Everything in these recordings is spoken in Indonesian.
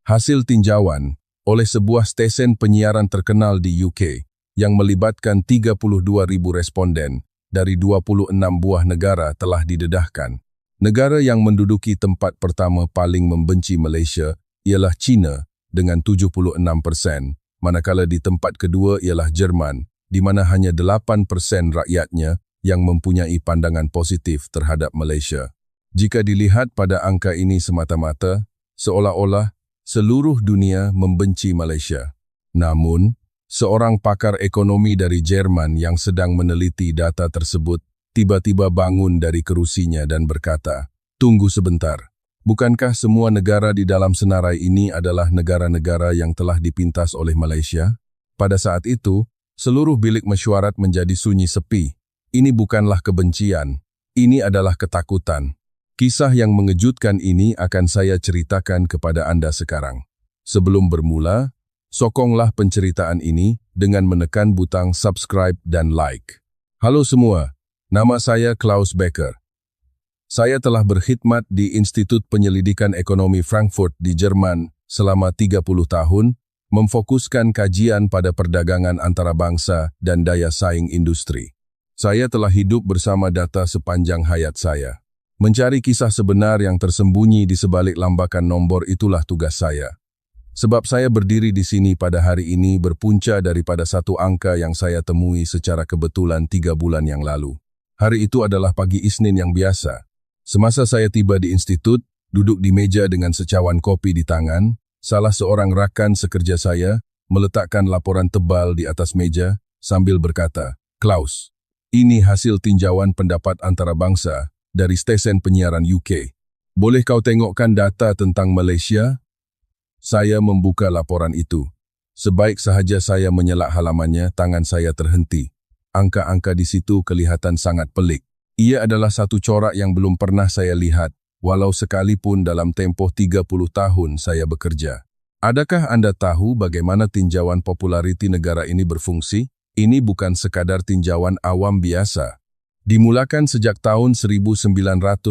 Hasil tinjauan oleh sebuah stesen penyiaran terkenal di UK yang melibatkan 32.000 responden dari 26 buah negara telah didedahkan. Negara yang menduduki tempat pertama paling membenci Malaysia ialah China dengan 76%, manakala di tempat kedua ialah Jerman, di mana hanya 8% rakyatnya yang mempunyai pandangan positif terhadap Malaysia. Jika dilihat pada angka ini semata-mata, seolah-olah seluruh dunia membenci Malaysia. Namun, seorang pakar ekonomi dari Jerman yang sedang meneliti data tersebut tiba-tiba bangun dari kerusinya dan berkata, "Tunggu sebentar. Bukankah semua negara di dalam senarai ini adalah negara-negara yang telah dipintas oleh Malaysia?" Pada saat itu, seluruh bilik mesyuarat menjadi sunyi sepi. Ini bukanlah kebencian, ini adalah ketakutan. Kisah yang mengejutkan ini akan saya ceritakan kepada Anda sekarang. Sebelum bermula, sokonglah penceritaan ini dengan menekan butang subscribe dan like. Halo semua, nama saya Klaus Becker. Saya telah berkhidmat di Institut Penyelidikan Ekonomi Frankfurt di Jerman selama 30 tahun, memfokuskan kajian pada perdagangan antarabangsa dan daya saing industri. Saya telah hidup bersama data sepanjang hayat saya. Mencari kisah sebenar yang tersembunyi di sebalik lambakan nombor itulah tugas saya. Sebab saya berdiri di sini pada hari ini berpunca daripada satu angka yang saya temui secara kebetulan 3 bulan yang lalu. Hari itu adalah pagi Isnin yang biasa. Semasa saya tiba di institut, duduk di meja dengan secawan kopi di tangan, salah seorang rakan sekerja saya meletakkan laporan tebal di atas meja sambil berkata, "Klaus, ini hasil tinjauan pendapat antarabangsa dari stesen penyiaran UK. Boleh kau tengokkan data tentang Malaysia?" Saya membuka laporan itu. Sebaik sahaja saya menyelak halamannya, tangan saya terhenti. Angka-angka di situ kelihatan sangat pelik. Ia adalah satu corak yang belum pernah saya lihat, walau sekalipun dalam tempoh 30 tahun saya bekerja. Adakah Anda tahu bagaimana tinjauan populariti negara ini berfungsi? Ini bukan sekadar tinjauan awam biasa. Dimulakan sejak tahun 1998,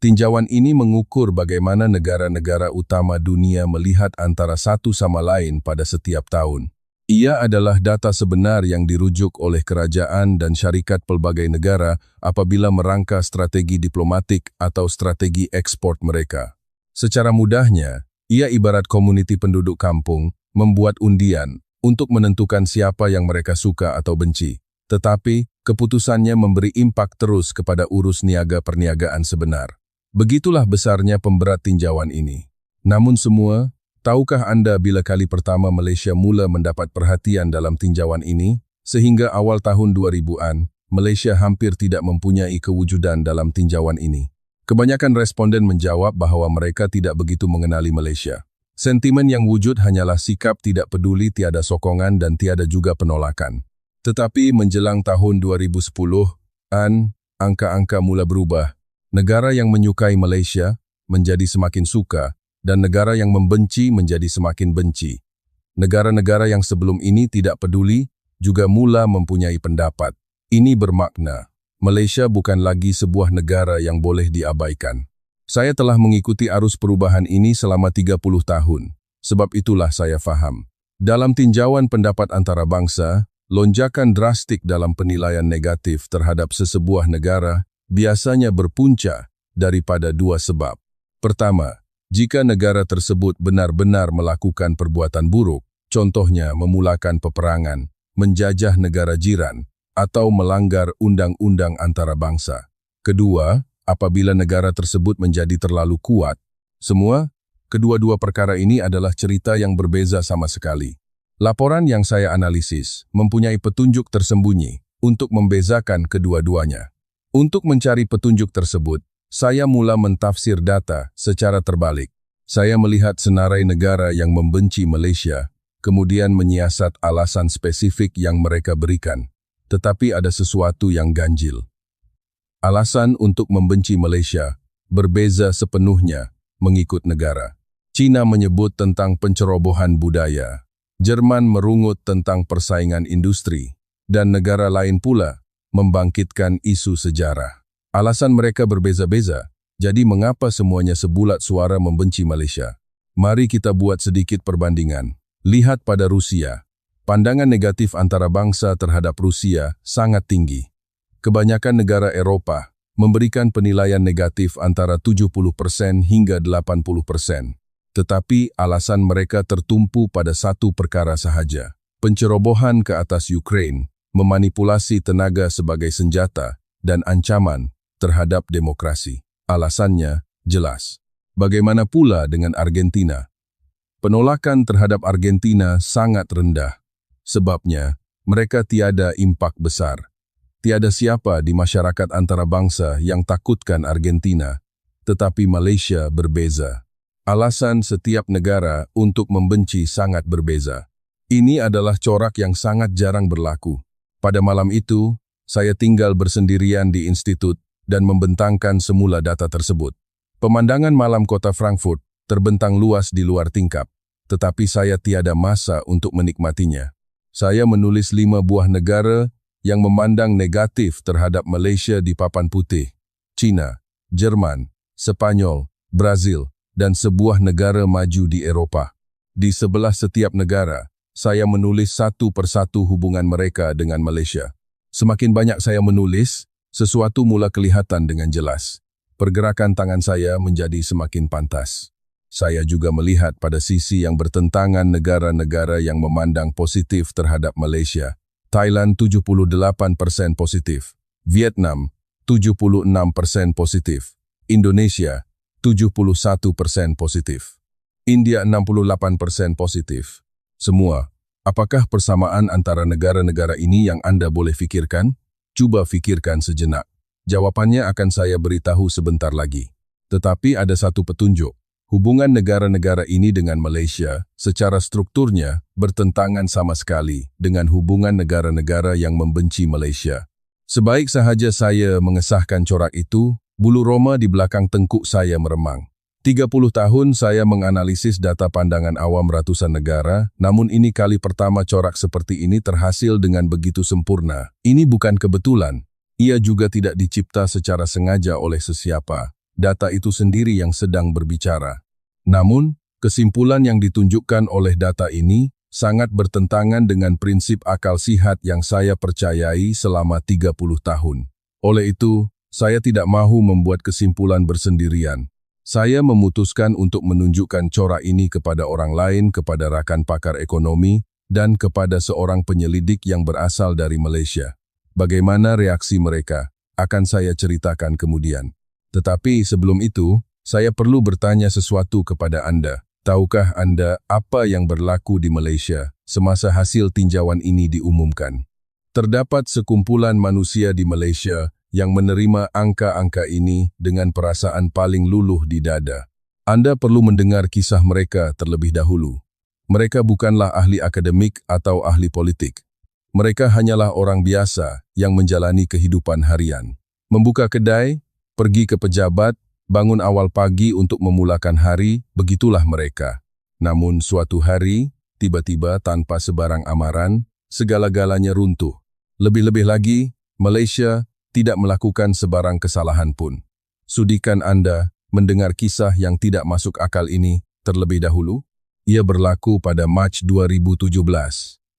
tinjauan ini mengukur bagaimana negara-negara utama dunia melihat antara satu sama lain pada setiap tahun. Ia adalah data sebenar yang dirujuk oleh kerajaan dan syarikat pelbagai negara apabila merangka strategi diplomatik atau strategi ekspor mereka. Secara mudahnya, ia ibarat komuniti penduduk kampung membuat undian untuk menentukan siapa yang mereka suka atau benci. Tetapi, keputusannya memberi impak terus kepada urus niaga perniagaan sebenar. Begitulah besarnya pemberat tinjauan ini. Namun semua, tahukah Anda bila kali pertama Malaysia mula mendapat perhatian dalam tinjauan ini? Sehingga awal tahun 2000-an, Malaysia hampir tidak mempunyai kewujudan dalam tinjauan ini. Kebanyakan responden menjawab bahawa mereka tidak begitu mengenali Malaysia. Sentimen yang wujud hanyalah sikap tidak peduli, tiada sokongan dan tiada juga penolakan. Tetapi menjelang tahun 2010-an, angka-angka mula berubah. Negara yang menyukai Malaysia menjadi semakin suka dan negara yang membenci menjadi semakin benci. Negara-negara yang sebelum ini tidak peduli juga mula mempunyai pendapat. Ini bermakna Malaysia bukan lagi sebuah negara yang boleh diabaikan. Saya telah mengikuti arus perubahan ini selama 30 tahun. Sebab itulah saya faham. Dalam tinjauan pendapat antarabangsa, lonjakan drastik dalam penilaian negatif terhadap sesebuah negara biasanya berpunca daripada 2 sebab. Pertama, jika negara tersebut benar-benar melakukan perbuatan buruk, contohnya memulakan peperangan, menjajah negara jiran, atau melanggar undang-undang antarabangsa. Kedua, apabila negara tersebut menjadi terlalu kuat. Kedua-dua perkara ini adalah cerita yang berbeza sama sekali. Laporan yang saya analisis mempunyai petunjuk tersembunyi untuk membezakan kedua-duanya. Untuk mencari petunjuk tersebut, saya mula mentafsir data secara terbalik. Saya melihat senarai negara yang membenci Malaysia, kemudian menyiasat alasan spesifik yang mereka berikan. Tetapi ada sesuatu yang ganjil. Alasan untuk membenci Malaysia berbeza sepenuhnya mengikut negara. China menyebut tentang pencerobohan budaya. Jerman merungut tentang persaingan industri. Dan negara lain pula membangkitkan isu sejarah. Alasan mereka berbeza-beza, jadi mengapa semuanya sebulat suara membenci Malaysia? Mari kita buat sedikit perbandingan. Lihat pada Rusia. Pandangan negatif antara bangsa terhadap Rusia sangat tinggi. Kebanyakan negara Eropa memberikan penilaian negatif antara 70% hingga 80%. Tetapi alasan mereka tertumpu pada satu perkara sahaja. Pencerobohan ke atas Ukraine, memanipulasi tenaga sebagai senjata, dan ancaman terhadap demokrasi. Alasannya jelas. Bagaimana pula dengan Argentina? Penolakan terhadap Argentina sangat rendah. Sebabnya, mereka tiada impak besar. Tiada siapa di masyarakat antarabangsa yang takutkan Argentina, tetapi Malaysia berbeza. Alasan setiap negara untuk membenci sangat berbeza. Ini adalah corak yang sangat jarang berlaku. Pada malam itu, saya tinggal bersendirian di institut dan membentangkan semula data tersebut. Pemandangan malam kota Frankfurt terbentang luas di luar tingkap, tetapi saya tiada masa untuk menikmatinya. Saya menulis 5 buah negara yang memandang negatif terhadap Malaysia di papan putih. China, Jerman, Sepanyol, Brazil, dan sebuah negara maju di Eropah. Di sebelah setiap negara, saya menulis satu persatu hubungan mereka dengan Malaysia. Semakin banyak saya menulis, sesuatu mula kelihatan dengan jelas. Pergerakan tangan saya menjadi semakin pantas. Saya juga melihat pada sisi yang bertentangan negara-negara yang memandang positif terhadap Malaysia. Thailand 78% positif, Vietnam 76% positif, Indonesia 71% positif, India 68% positif. Semua, apakah persamaan antara negara-negara ini yang Anda boleh fikirkan? Cuba fikirkan sejenak. Jawabannya akan saya beritahu sebentar lagi. Tetapi ada satu petunjuk. Hubungan negara-negara ini dengan Malaysia secara strukturnya bertentangan sama sekali dengan hubungan negara-negara yang membenci Malaysia. Sebaik sahaja saya mengesahkan corak itu, bulu roma di belakang tengkuk saya meremang. 30 tahun saya menganalisis data pandangan awam ratusan negara, namun ini kali pertama corak seperti ini terhasil dengan begitu sempurna. Ini bukan kebetulan. Ia juga tidak dicipta secara sengaja oleh sesiapa. Data itu sendiri yang sedang berbicara. Namun, kesimpulan yang ditunjukkan oleh data ini sangat bertentangan dengan prinsip akal sihat yang saya percayai selama 30 tahun. Oleh itu, saya tidak mahu membuat kesimpulan bersendirian. Saya memutuskan untuk menunjukkan corak ini kepada orang lain, kepada rakan pakar ekonomi, dan kepada seorang penyelidik yang berasal dari Malaysia. Bagaimana reaksi mereka akan saya ceritakan kemudian. Tetapi sebelum itu, saya perlu bertanya sesuatu kepada Anda. Tahukah Anda apa yang berlaku di Malaysia semasa hasil tinjauan ini diumumkan? Terdapat sekumpulan manusia di Malaysia yang menerima angka-angka ini dengan perasaan paling luluh di dada. Anda perlu mendengar kisah mereka terlebih dahulu. Mereka bukanlah ahli akademik atau ahli politik. Mereka hanyalah orang biasa yang menjalani kehidupan harian. Membuka kedai, pergi ke pejabat, bangun awal pagi untuk memulakan hari, begitulah mereka. Namun suatu hari, tiba-tiba tanpa sebarang amaran, segala-galanya runtuh. Lebih-lebih lagi, Malaysia tidak melakukan sebarang kesalahan pun. Sudikan Anda mendengar kisah yang tidak masuk akal ini terlebih dahulu? Ia berlaku pada Mac 2017.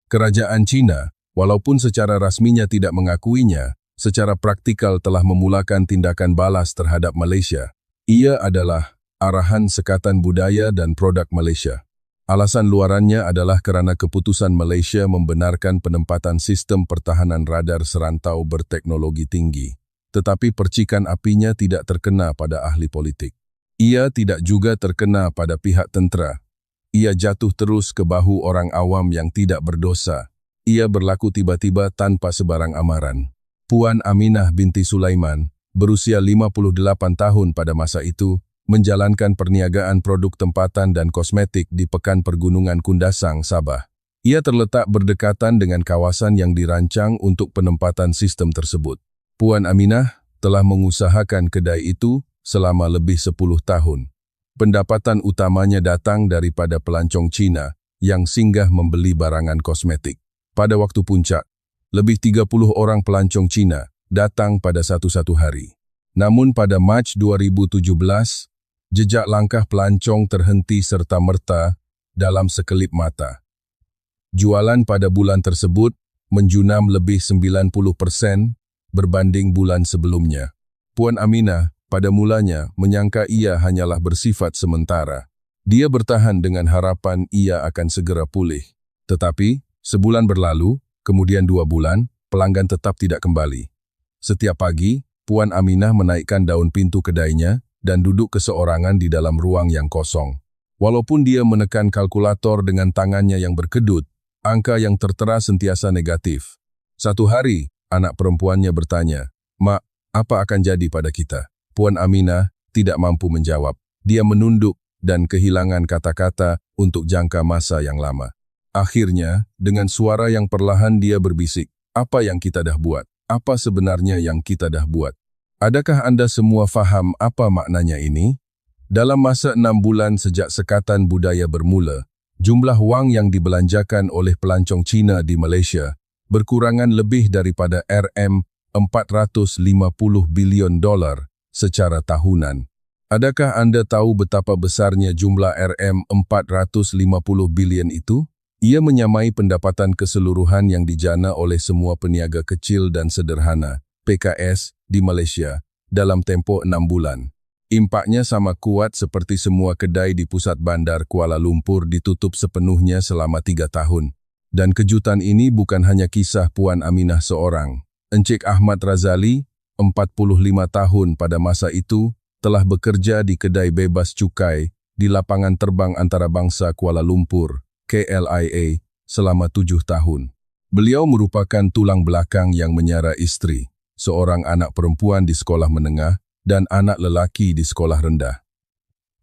Kerajaan China, walaupun secara rasminya tidak mengakuinya, secara praktikal telah memulakan tindakan balas terhadap Malaysia. Ia adalah arahan Sekatan Budaya dan Produk Malaysia. Alasan luarannya adalah kerana keputusan Malaysia membenarkan penempatan sistem pertahanan radar serantau berteknologi tinggi. Tetapi percikan apinya tidak terkena pada ahli politik. Ia tidak juga terkena pada pihak tentera. Ia jatuh terus ke bahu orang awam yang tidak berdosa. Ia berlaku tiba-tiba tanpa sebarang amaran. Puan Aminah binti Sulaiman, berusia 58 tahun pada masa itu, menjalankan perniagaan produk tempatan dan kosmetik di Pekan Pergunungan Kundasang, Sabah. Ia terletak berdekatan dengan kawasan yang dirancang untuk penempatan sistem tersebut. Puan Aminah telah mengusahakan kedai itu selama lebih 10 tahun. Pendapatan utamanya datang daripada pelancong Cina yang singgah membeli barangan kosmetik. Pada waktu puncak, lebih 30 orang pelancong Cina datang pada satu-satu hari. Namun pada Mac 2017, Jejak langkah pelancong terhenti serta-merta dalam sekelip mata. Jualan pada bulan tersebut menjunam lebih 90% berbanding bulan sebelumnya. Puan Aminah pada mulanya menyangka ia hanyalah bersifat sementara. Dia bertahan dengan harapan ia akan segera pulih. Tetapi, sebulan berlalu, kemudian 2 bulan, pelanggan tetap tidak kembali. Setiap pagi, Puan Aminah menaikkan daun pintu kedainya dan duduk keseorangan di dalam ruang yang kosong. Walaupun dia menekan kalkulator dengan tangannya yang berkedut, angka yang tertera sentiasa negatif. Satu hari, anak perempuannya bertanya, "Mak, apa akan jadi pada kita?" Puan Aminah tidak mampu menjawab. Dia menunduk dan kehilangan kata-kata untuk jangka masa yang lama. Akhirnya, dengan suara yang perlahan dia berbisik, "Apa yang kita dah buat? Apa sebenarnya yang kita dah buat? Adakah Anda semua faham apa maknanya ini?" Dalam masa 6 bulan sejak Sekatan Budaya bermula, jumlah wang yang dibelanjakan oleh pelancong Cina di Malaysia berkurangan lebih daripada RM450 bilion secara tahunan. Adakah Anda tahu betapa besarnya jumlah RM450 bilion itu? Ia menyamai pendapatan keseluruhan yang dijana oleh semua peniaga kecil dan sederhana, PKS, di Malaysia dalam tempoh 6 bulan. Impaknya sama kuat seperti semua kedai di pusat bandar Kuala Lumpur ditutup sepenuhnya selama 3 tahun. Dan kejutan ini bukan hanya kisah Puan Aminah seorang. Encik Ahmad Razali, 45 tahun pada masa itu, telah bekerja di kedai bebas cukai di lapangan terbang antarabangsa Kuala Lumpur, KLIA, selama 7 tahun. Beliau merupakan tulang belakang yang menyara istri, seorang anak perempuan di sekolah menengah dan anak lelaki di sekolah rendah.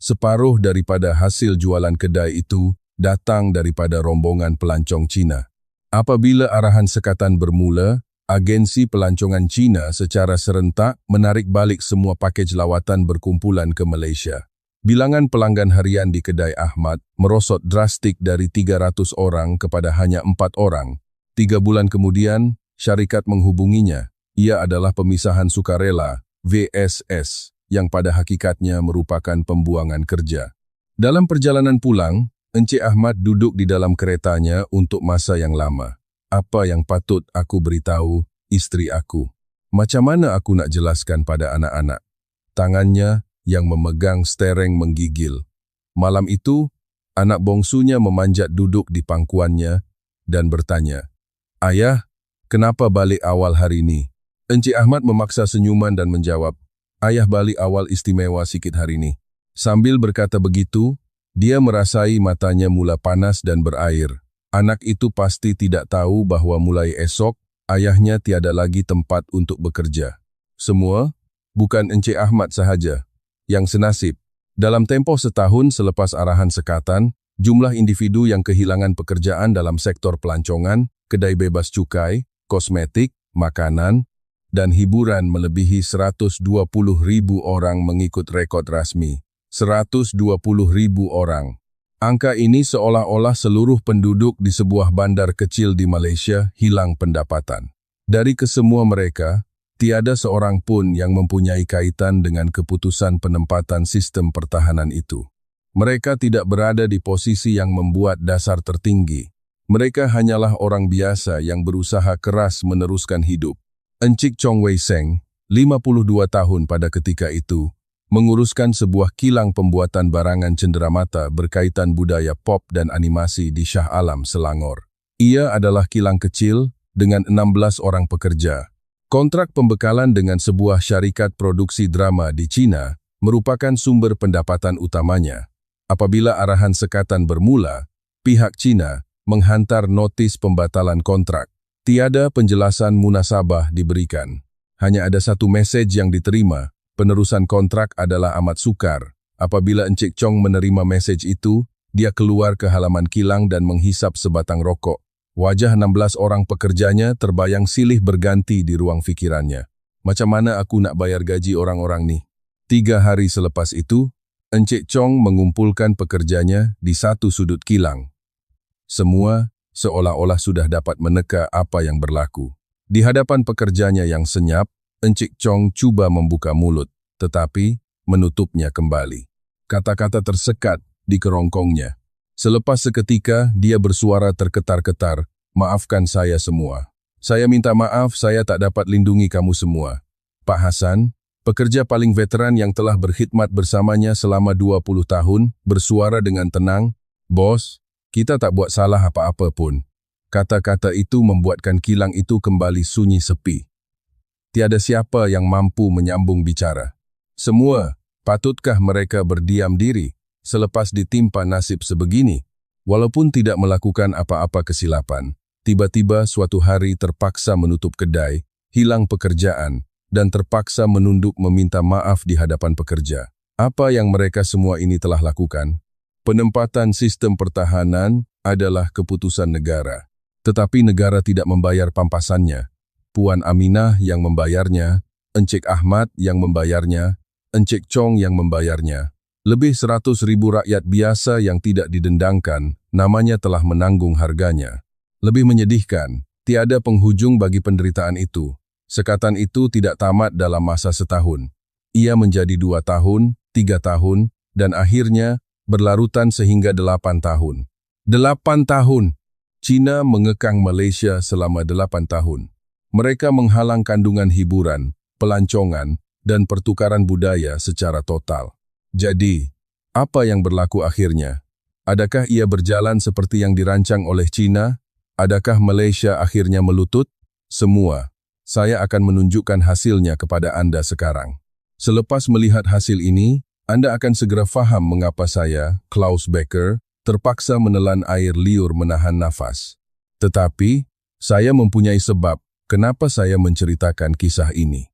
Separuh daripada hasil jualan kedai itu datang daripada rombongan pelancong Cina. Apabila arahan sekatan bermula, agensi pelancongan Cina secara serentak menarik balik semua pakej lawatan berkumpulan ke Malaysia. Bilangan pelanggan harian di kedai Ahmad merosot drastik dari 300 orang kepada hanya 4 orang. 3 bulan kemudian, syarikat menghubunginya. Ia adalah pemisahan sukarela, VSS, yang pada hakikatnya merupakan pembuangan kerja. Dalam perjalanan pulang, Encik Ahmad duduk di dalam keretanya untuk masa yang lama. Apa yang patut aku beritahu istri aku? Macam mana aku nak jelaskan pada anak-anak? Tangannya yang memegang stereng menggigil. Malam itu, anak bongsunya memanjat duduk di pangkuannya dan bertanya, "Ayah, kenapa balik awal hari ini?" Encik Ahmad memaksa senyuman dan menjawab, "Ayah balik awal istimewa sikit hari ini." Sambil berkata begitu, dia merasai matanya mula panas dan berair. Anak itu pasti tidak tahu bahwa mulai esok, ayahnya tiada lagi tempat untuk bekerja. Semua, bukan Encik Ahmad sahaja, yang senasib. Dalam tempoh setahun selepas arahan sekatan, jumlah individu yang kehilangan pekerjaan dalam sektor pelancongan, kedai bebas cukai, kosmetik, makanan, dan hiburan melebihi 120,000 orang mengikut rekod rasmi. 120,000 orang. Angka ini seolah-olah seluruh penduduk di sebuah bandar kecil di Malaysia hilang pendapatan. Dari kesemua mereka, tiada seorang pun yang mempunyai kaitan dengan keputusan penempatan sistem pertahanan itu. Mereka tidak berada di posisi yang membuat dasar tertinggi. Mereka hanyalah orang biasa yang berusaha keras meneruskan hidup. Encik Chong Wei Seng, 52 tahun pada ketika itu, menguruskan sebuah kilang pembuatan barangan cenderamata berkaitan budaya pop dan animasi di Shah Alam, Selangor. Ia adalah kilang kecil dengan 16 orang pekerja. Kontrak pembekalan dengan sebuah syarikat produksi drama di China merupakan sumber pendapatan utamanya. Apabila arahan sekatan bermula, pihak China menghantar notis pembatalan kontrak. Tiada penjelasan munasabah diberikan. Hanya ada satu mesej yang diterima. Penerusan kontrak adalah amat sukar. Apabila Encik Chong menerima mesej itu, dia keluar ke halaman kilang dan menghisap sebatang rokok. Wajah 16 orang pekerjanya terbayang silih berganti di ruang fikirannya. Macam mana aku nak bayar gaji orang-orang ni? 3 hari selepas itu, Encik Chong mengumpulkan pekerjanya di satu sudut kilang. Semua seolah-olah sudah dapat meneka apa yang berlaku. Di hadapan pekerjanya yang senyap, Encik Chong cuba membuka mulut, tetapi menutupnya kembali. Kata-kata tersekat di kerongkongnya. Selepas seketika, dia bersuara terketar-ketar, "Maafkan saya semua. Saya minta maaf saya tak dapat lindungi kamu semua." Pak Hasan, pekerja paling veteran yang telah berkhidmat bersamanya selama 20 tahun, bersuara dengan tenang, "Bos, kita tak buat salah apa-apa pun." Kata-kata itu membuatkan kilang itu kembali sunyi sepi. Tiada siapa yang mampu menyambung bicara. Semua, patutkah mereka berdiam diri selepas ditimpa nasib sebegini? Walaupun tidak melakukan apa-apa kesilapan, tiba-tiba suatu hari terpaksa menutup kedai, hilang pekerjaan, dan terpaksa menunduk meminta maaf di hadapan pekerja. Apa yang mereka semua ini telah lakukan? Penempatan sistem pertahanan adalah keputusan negara. Tetapi negara tidak membayar pampasannya. Puan Aminah yang membayarnya, Encik Ahmad yang membayarnya, Encik Chong yang membayarnya. Lebih 100.000 rakyat biasa yang tidak didendangkan, namanya telah menanggung harganya. Lebih menyedihkan, tiada penghujung bagi penderitaan itu. Sekatan itu tidak tamat dalam masa setahun. Ia menjadi 2 tahun, 3 tahun, dan akhirnya berlarutan sehingga 8 tahun. 8 tahun! China mengekang Malaysia selama 8 tahun. Mereka menghalang kandungan hiburan, pelancongan, dan pertukaran budaya secara total. Jadi, apa yang berlaku akhirnya? Adakah ia berjalan seperti yang dirancang oleh China? Adakah Malaysia akhirnya melutut? Semua. Saya akan menunjukkan hasilnya kepada Anda sekarang. Selepas melihat hasil ini, Anda akan segera faham mengapa saya, Klaus Becker, terpaksa menelan air liur menahan nafas. Tetapi, saya mempunyai sebab kenapa saya menceritakan kisah ini.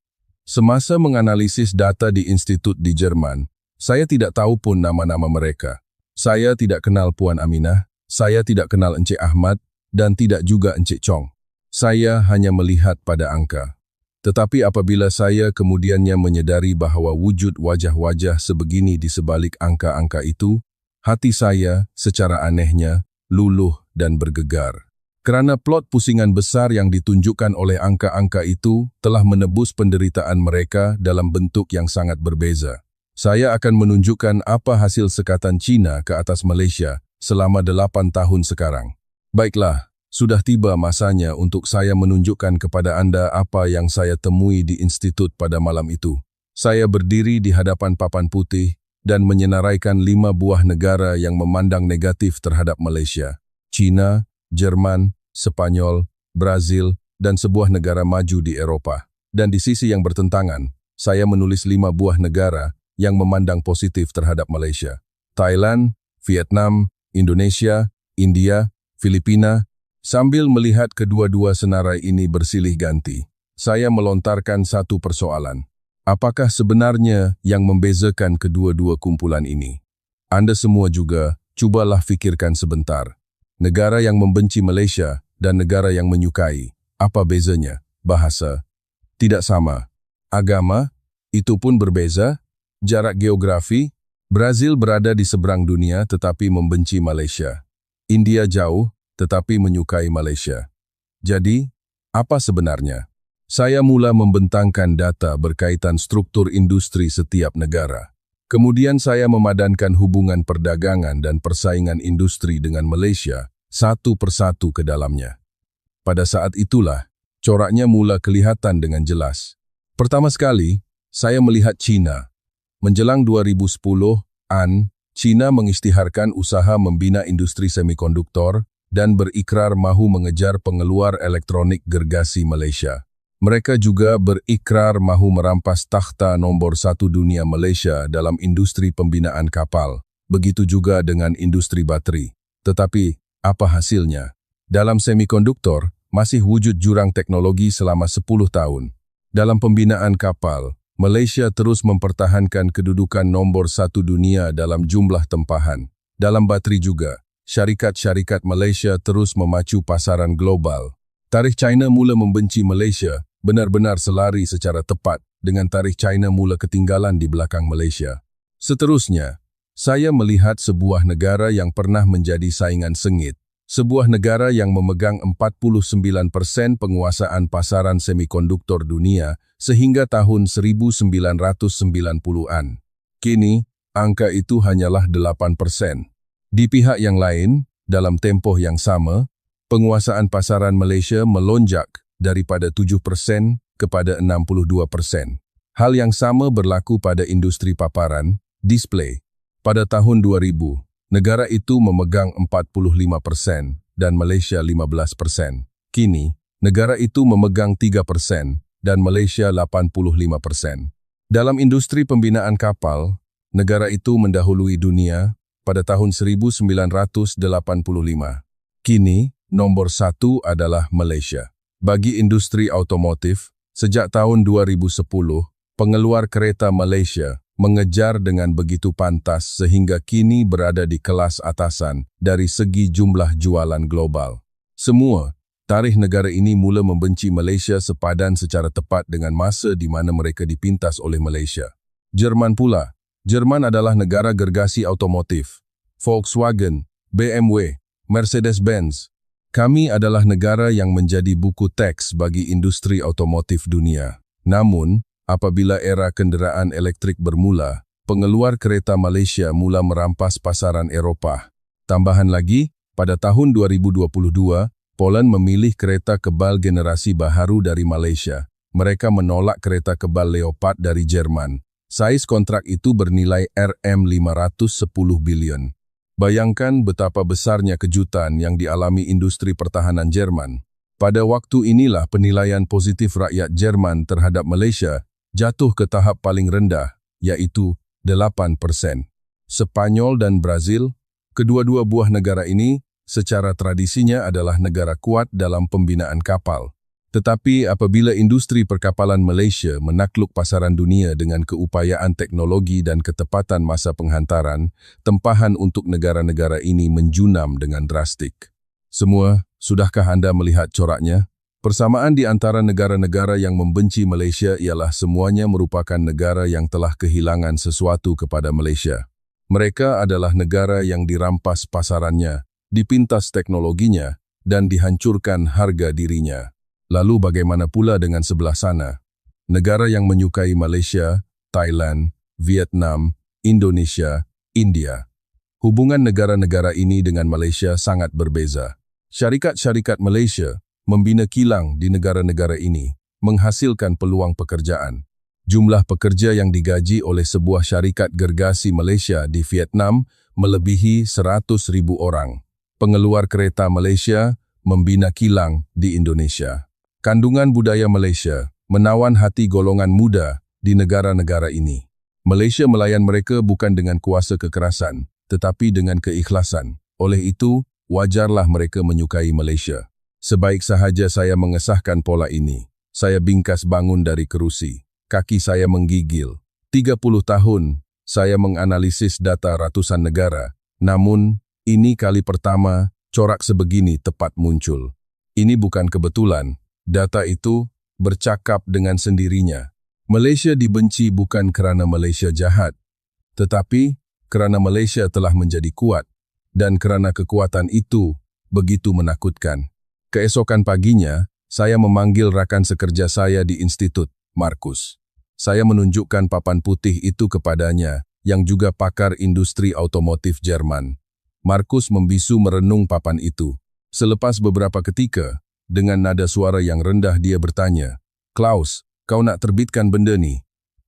Semasa menganalisis data di institut di Jerman, saya tidak tahu pun nama-nama mereka. Saya tidak kenal Puan Aminah, saya tidak kenal Encik Ahmad, dan tidak juga Encik Chong. Saya hanya melihat pada angka. Tetapi apabila saya kemudiannya menyadari bahawa wujud wajah-wajah sebegini di sebalik angka-angka itu, hati saya, secara anehnya, luluh dan bergegar. Kerana plot pusingan besar yang ditunjukkan oleh angka-angka itu telah menebus penderitaan mereka dalam bentuk yang sangat berbeza. Saya akan menunjukkan apa hasil sekatan China ke atas Malaysia selama 8 tahun sekarang. Baiklah, sudah tiba masanya untuk saya menunjukkan kepada Anda apa yang saya temui di institut pada malam itu. Saya berdiri di hadapan papan putih dan menyenaraikan 5 buah negara yang memandang negatif terhadap Malaysia. China, Jerman, Spanyol, Brazil, dan sebuah negara maju di Eropah. Dan di sisi yang bertentangan, saya menulis 5 buah negara yang memandang positif terhadap Malaysia. Thailand, Vietnam, Indonesia, India, Filipina. Sambil melihat kedua-dua senarai ini bersilih ganti, saya melontarkan satu persoalan. Apakah sebenarnya yang membezakan kedua-dua kumpulan ini? Anda semua juga, cubalah fikirkan sebentar. Negara yang membenci Malaysia dan negara yang menyukai, apa bezanya? Bahasa? Tidak sama. Agama? Itu pun berbeza. Jarak geografi? Brazil berada di seberang dunia tetapi membenci Malaysia. India jauh tetapi menyukai Malaysia. Jadi, apa sebenarnya? Saya mula membentangkan data berkaitan struktur industri setiap negara. Kemudian saya memadankan hubungan perdagangan dan persaingan industri dengan Malaysia satu persatu ke dalamnya. Pada saat itulah, coraknya mula kelihatan dengan jelas. Pertama sekali, saya melihat China. Menjelang 2010-an, China mengisytiharkan usaha membina industri semikonduktor dan berikrar mahu mengejar pengeluar elektronik gergasi Malaysia. Mereka juga berikrar mahu merampas takhta nombor 1 dunia Malaysia dalam industri pembinaan kapal. Begitu juga dengan industri bateri. Tetapi, apa hasilnya? Dalam semikonduktor, masih wujud jurang teknologi selama 10 tahun. Dalam pembinaan kapal, Malaysia terus mempertahankan kedudukan nombor 1 dunia dalam jumlah tempahan. Dalam bateri juga, syarikat-syarikat Malaysia terus memacu pasaran global. Tarikh China mula membenci Malaysia, benar-benar selari secara tepat dengan tarikh China mula ketinggalan di belakang Malaysia. Seterusnya, saya melihat sebuah negara yang pernah menjadi saingan sengit. Sebuah negara yang memegang 49% penguasaan pasaran semikonduktor dunia sehingga tahun 1990-an. Kini, angka itu hanyalah 8%. Di pihak yang lain, dalam tempoh yang sama, penguasaan pasaran Malaysia melonjak daripada 7% kepada 62%. Hal yang sama berlaku pada industri paparan, display. Pada tahun 2000, negara itu memegang 45% dan Malaysia 15%. Kini, negara itu memegang 3% dan Malaysia 85%. Dalam industri pembinaan kapal, negara itu mendahului dunia pada tahun 1985. Kini, nomor 1 adalah Malaysia. Bagi industri otomotif, sejak tahun 2010, pengeluar kereta Malaysia mengejar dengan begitu pantas sehingga kini berada di kelas atasan dari segi jumlah jualan global. Semua, tarikh negara ini mula membenci Malaysia sepadan secara tepat dengan masa di mana mereka dipintas oleh Malaysia. Jerman pula. Jerman adalah negara gergasi otomotif. Volkswagen, BMW, Mercedes-Benz. Kami adalah negara yang menjadi buku teks bagi industri otomotif dunia. Namun, apabila era kenderaan elektrik bermula, pengeluar kereta Malaysia mula merampas pasaran Eropah. Tambahan lagi, pada tahun 2022, Poland memilih kereta kebal generasi baharu dari Malaysia. Mereka menolak kereta kebal Leopard dari Jerman. Saiz kontrak itu bernilai RM510 bilion. Bayangkan betapa besarnya kejutan yang dialami industri pertahanan Jerman. Pada waktu inilah penilaian positif rakyat Jerman terhadap Malaysia jatuh ke tahap paling rendah, yaitu 8%. Spanyol dan Brazil, kedua-dua buah negara ini secara tradisinya adalah negara kuat dalam pembinaan kapal. Tetapi apabila industri perkapalan Malaysia menakluk pasaran dunia dengan keupayaan teknologi dan ketepatan masa penghantaran, tempahan untuk negara-negara ini menjunam dengan drastik. Semua, sudahkah Anda melihat coraknya? Persamaan di antara negara-negara yang membenci Malaysia ialah semuanya merupakan negara yang telah kehilangan sesuatu kepada Malaysia. Mereka adalah negara yang dirampas pasarannya, dipintas teknologinya, dan dihancurkan harga dirinya. Lalu bagaimana pula dengan sebelah sana? Negara yang menyukai Malaysia, Thailand, Vietnam, Indonesia, India. Hubungan negara-negara ini dengan Malaysia sangat berbeza. Syarikat-syarikat Malaysia membina kilang di negara-negara ini, menghasilkan peluang pekerjaan. Jumlah pekerja yang digaji oleh sebuah syarikat gergasi Malaysia di Vietnam melebihi 100,000 orang. Pengeluar kereta Malaysia membina kilang di Indonesia. Kandungan budaya Malaysia menawan hati golongan muda di negara-negara ini. Malaysia melayan mereka bukan dengan kuasa kekerasan, tetapi dengan keikhlasan. Oleh itu, wajarlah mereka menyukai Malaysia. Sebaik sahaja saya mengesahkan pola ini, saya bingkas bangun dari kerusi. Kaki saya menggigil. 30 tahun, saya menganalisis data ratusan negara. Namun, ini kali pertama, corak sebegini tepat muncul. Ini bukan kebetulan. Data itu bercakap dengan sendirinya. Malaysia dibenci bukan kerana Malaysia jahat, tetapi kerana Malaysia telah menjadi kuat, dan kerana kekuatan itu begitu menakutkan. Keesokan paginya, saya memanggil rakan sekerja saya di institut, Markus. Saya menunjukkan papan putih itu kepadanya, yang juga pakar industri otomotif Jerman. Markus membisu merenung papan itu. Selepas beberapa ketika, dengan nada suara yang rendah dia bertanya, "Klaus, kau nak terbitkan benda ni?"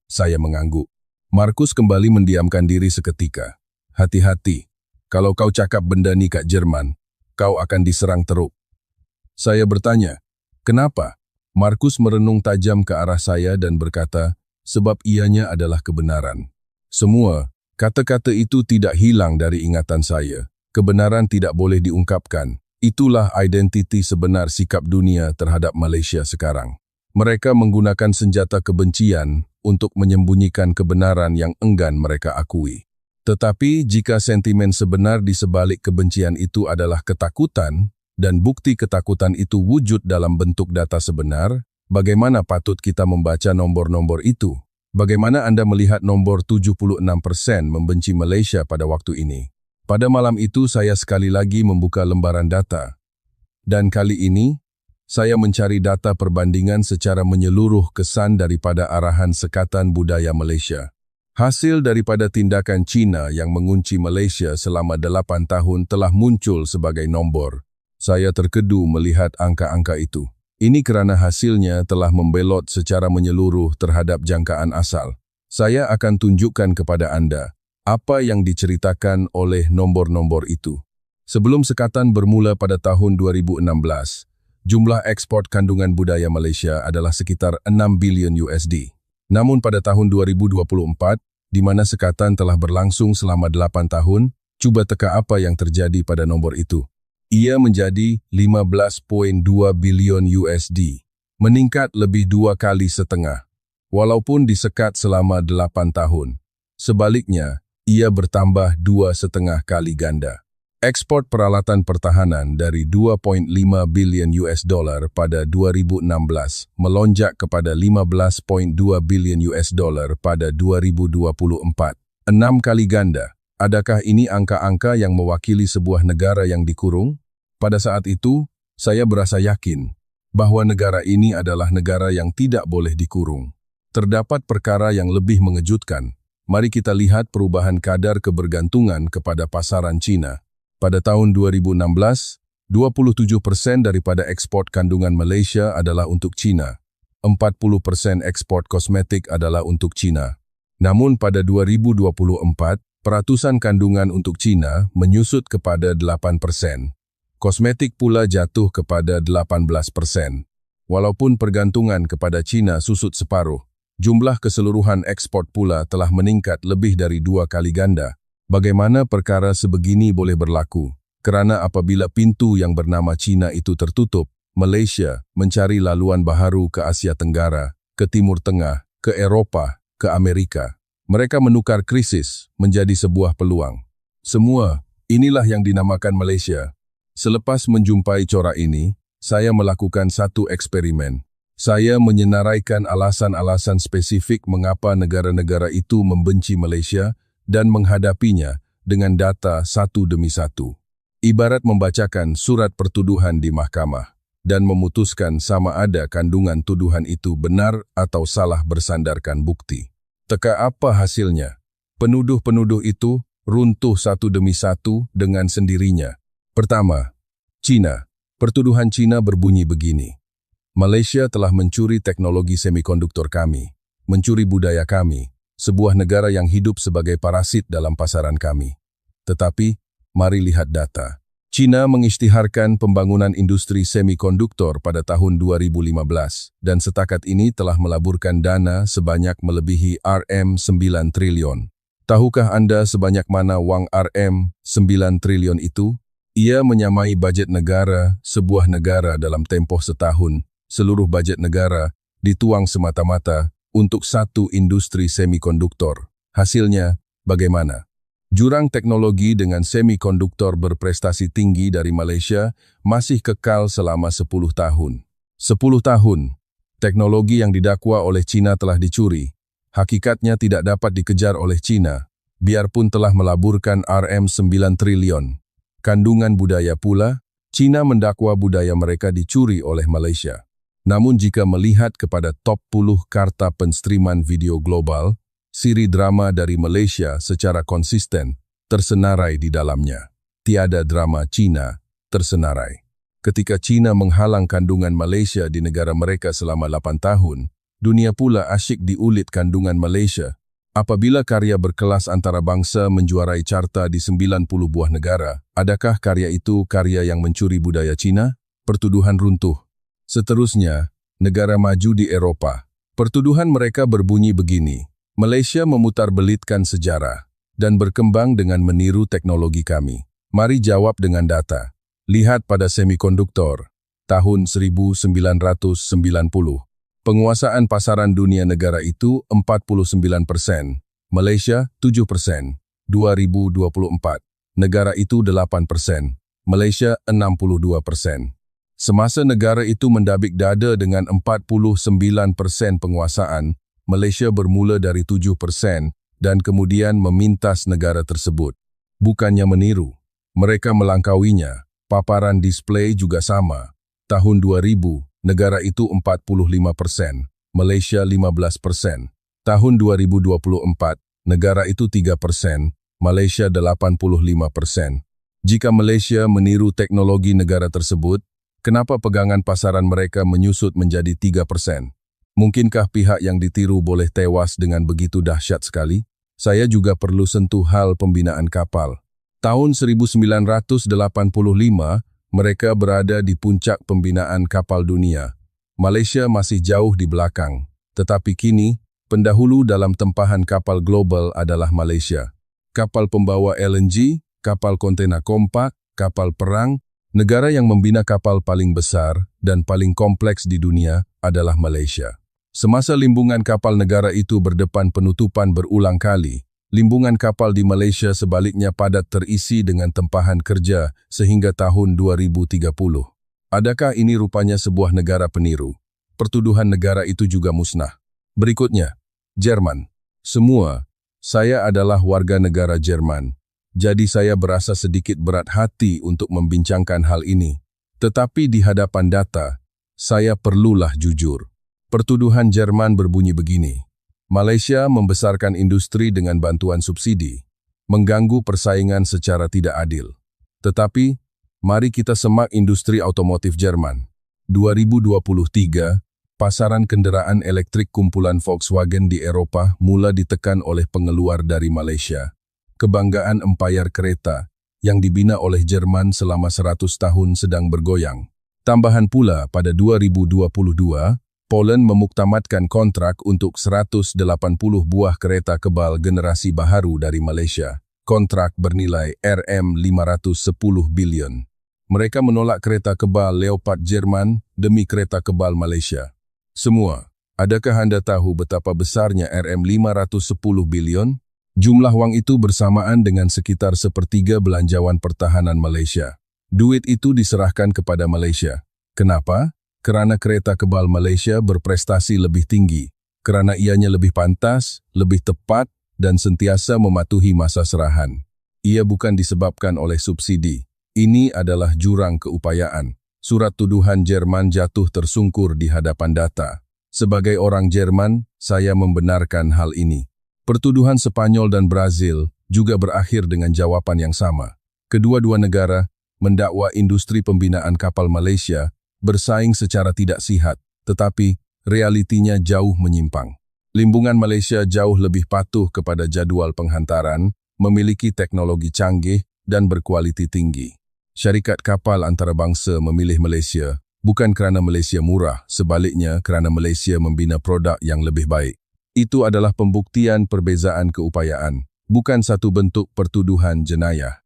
Saya mengangguk. Markus kembali mendiamkan diri seketika. "Hati-hati, kalau kau cakap benda ni kat Jerman, kau akan diserang teruk." Saya bertanya, "Kenapa?" Markus merenung tajam ke arah saya dan berkata, "Sebab ianya adalah kebenaran." Semua, kata-kata itu tidak hilang dari ingatan saya. Kebenaran tidak boleh diungkapkan. Itulah identiti sebenar sikap dunia terhadap Malaysia sekarang. Mereka menggunakan senjata kebencian untuk menyembunyikan kebenaran yang enggan mereka akui. Tetapi jika sentimen sebenar di sebalik kebencian itu adalah ketakutan, dan bukti ketakutan itu wujud dalam bentuk data sebenar, bagaimana patut kita membaca nombor-nombor itu? Bagaimana Anda melihat nombor 76% membenci Malaysia pada waktu ini? Pada malam itu saya sekali lagi membuka lembaran data. Dan kali ini, saya mencari data perbandingan secara menyeluruh kesan daripada arahan Sekatan Budaya Malaysia. Hasil daripada tindakan China yang mengunci Malaysia selama 8 tahun telah muncul sebagai nombor. Saya terkedu melihat angka-angka itu. Ini kerana hasilnya telah membelot secara menyeluruh terhadap jangkaan asal. Saya akan tunjukkan kepada anda apa yang diceritakan oleh nombor-nombor itu. Sebelum sekatan bermula pada tahun 2016, jumlah ekspor kandungan budaya Malaysia adalah sekitar 6 bilion USD. Namun pada tahun 2024, di mana sekatan telah berlangsung selama 8 tahun, cuba teka apa yang terjadi pada nombor itu. Ia menjadi 15.2 bilion USD, meningkat lebih 2 kali setengah, walaupun disekat selama 8 tahun. Sebaliknya, ia bertambah 2,5 kali ganda. Ekspor peralatan pertahanan dari 2.5 bilion US dollar pada 2016 melonjak kepada 15.2 bilion US dollar pada 2024. 6 kali ganda. Adakah ini angka-angka yang mewakili sebuah negara yang dikurung? Pada saat itu, saya berasa yakin bahwa negara ini adalah negara yang tidak boleh dikurung. Terdapat perkara yang lebih mengejutkan. Mari kita lihat perubahan kadar kebergantungan kepada pasaran China. Pada tahun 2016, 27% daripada ekspor kandungan Malaysia adalah untuk China. 40% ekspor kosmetik adalah untuk China. Namun pada 2024, peratusan kandungan untuk China menyusut kepada 8%. Kosmetik pula jatuh kepada 18%. Walaupun pergantungan kepada China susut separuh, jumlah keseluruhan ekspor pula telah meningkat lebih dari 2 kali ganda. Bagaimana perkara sebegini boleh berlaku? Kerana apabila pintu yang bernama China itu tertutup, Malaysia mencari laluan baharu ke Asia Tenggara, ke Timur Tengah, ke Eropah, ke Amerika. Mereka menukar krisis menjadi sebuah peluang. Semua inilah yang dinamakan Malaysia. Selepas menjumpai corak ini, saya melakukan satu eksperimen. Saya menyenaraikan alasan-alasan spesifik mengapa negara-negara itu membenci Malaysia dan menghadapinya dengan data satu demi satu. Ibarat membacakan surat pertuduhan di mahkamah dan memutuskan sama ada kandungan tuduhan itu benar atau salah bersandarkan bukti. Teka apa hasilnya? Penuduh-penuduh itu runtuh satu demi satu dengan sendirinya. Pertama, China. Pertuduhan China berbunyi begini. Malaysia telah mencuri teknologi semikonduktor kami, mencuri budaya kami, sebuah negara yang hidup sebagai parasit dalam pasaran kami. Tetapi, mari lihat data. China mengisytiharkan pembangunan industri semikonduktor pada tahun 2015 dan setakat ini telah melaburkan dana sebanyak melebihi RM9 triliun. Tahukah anda sebanyak mana wang RM9 triliun itu? Ia menyamai bajet negara, sebuah negara dalam tempoh setahun. Seluruh bajet negara dituang semata-mata untuk satu industri semikonduktor. Hasilnya, bagaimana? Jurang teknologi dengan semikonduktor berprestasi tinggi dari Malaysia masih kekal selama 10 tahun. 10 tahun, teknologi yang didakwa oleh China telah dicuri. Hakikatnya tidak dapat dikejar oleh China, biarpun telah melaburkan RM9 triliun. Kandungan budaya pula, China mendakwa budaya mereka dicuri oleh Malaysia. Namun jika melihat kepada top 10 karta penstreaman video global, siri drama dari Malaysia secara konsisten tersenarai di dalamnya. Tiada drama China tersenarai. Ketika China menghalang kandungan Malaysia di negara mereka selama 8 tahun, dunia pula asyik diulit kandungan Malaysia. Apabila karya berkelas antarabangsa menjuarai carta di 90 buah negara, adakah karya itu karya yang mencuri budaya China? Pertuduhan runtuh. Seterusnya, negara maju di Eropah. Pertuduhan mereka berbunyi begini. Malaysia memutarbelitkan sejarah dan berkembang dengan meniru teknologi kami. Mari jawab dengan data. Lihat pada semikonduktor. Tahun 1990. Penguasaan pasaran dunia negara itu 49%. Malaysia 7%. 2024. Negara itu 8%. Malaysia 62%. Semasa negara itu mendabik dada dengan 49% penguasaan, Malaysia bermula dari 7% dan kemudian memintas negara tersebut. Bukannya meniru, mereka melangkauinya. Paparan display juga sama. Tahun 2000, negara itu 45%, Malaysia 15%. Tahun 2024, negara itu 3%, Malaysia 85%. Jika Malaysia meniru teknologi negara tersebut, kenapa pegangan pasaran mereka menyusut menjadi 3%? Mungkinkah pihak yang ditiru boleh tewas dengan begitu dahsyat sekali? Saya juga perlu sentuh hal pembinaan kapal. Tahun 1985, mereka berada di puncak pembinaan kapal dunia. Malaysia masih jauh di belakang, tetapi kini, pendahulu dalam tempahan kapal global adalah Malaysia. Kapal pembawa LNG, kapal kontena kompak, kapal perang, negara yang membina kapal paling besar dan paling kompleks di dunia adalah Malaysia. Semasa limbungan kapal negara itu berdepan penutupan berulang kali, limbungan kapal di Malaysia sebaliknya padat terisi dengan tempahan kerja sehingga tahun 2030. Adakah ini rupanya sebuah negara peniru? Pertuduhan negara itu juga musnah. Berikutnya, Jerman. Saya adalah warga negara Jerman. Jadi saya berasa sedikit berat hati untuk membincangkan hal ini. Tetapi di hadapan data, saya perlulah jujur. Pertuduhan Jerman berbunyi begini. Malaysia membesarkan industri dengan bantuan subsidi, mengganggu persaingan secara tidak adil. Tetapi, mari kita semak industri otomotif Jerman. 2023, pasaran kendaraan elektrik kumpulan Volkswagen di Eropa mula ditekan oleh pengeluar dari Malaysia. Kebanggaan empayar kereta yang dibina oleh Jerman selama 100 tahun sedang bergoyang. Tambahan pula pada 2022, Poland memuktamadkan kontrak untuk 180 buah kereta kebal generasi baharu dari Malaysia. Kontrak bernilai RM510 bilion. Mereka menolak kereta kebal Leopard Jerman demi kereta kebal Malaysia. Adakah Anda tahu betapa besarnya RM510 bilion? Jumlah wang itu bersamaan dengan sekitar sepertiga belanjawan pertahanan Malaysia. Duit itu diserahkan kepada Malaysia. Kenapa? Karena kereta kebal Malaysia berprestasi lebih tinggi, karena ianya lebih pantas, lebih tepat, dan sentiasa mematuhi masa serahan. Ia bukan disebabkan oleh subsidi. Ini adalah jurang keupayaan. Surat tuduhan Jerman jatuh tersungkur di hadapan data. Sebagai orang Jerman, saya membenarkan hal ini. Pertuduhan Spanyol dan Brazil juga berakhir dengan jawaban yang sama. Kedua-dua negara mendakwa industri pembinaan kapal Malaysia bersaing secara tidak sihat, tetapi realitinya jauh menyimpang. Limbungan Malaysia jauh lebih patuh kepada jadwal penghantaran, memiliki teknologi canggih, dan berkualiti tinggi. Syarikat kapal antarabangsa memilih Malaysia bukan kerana Malaysia murah, sebaliknya kerana Malaysia membina produk yang lebih baik. Itu adalah pembuktian perbezaan keupayaan, bukan satu bentuk pertuduhan jenayah.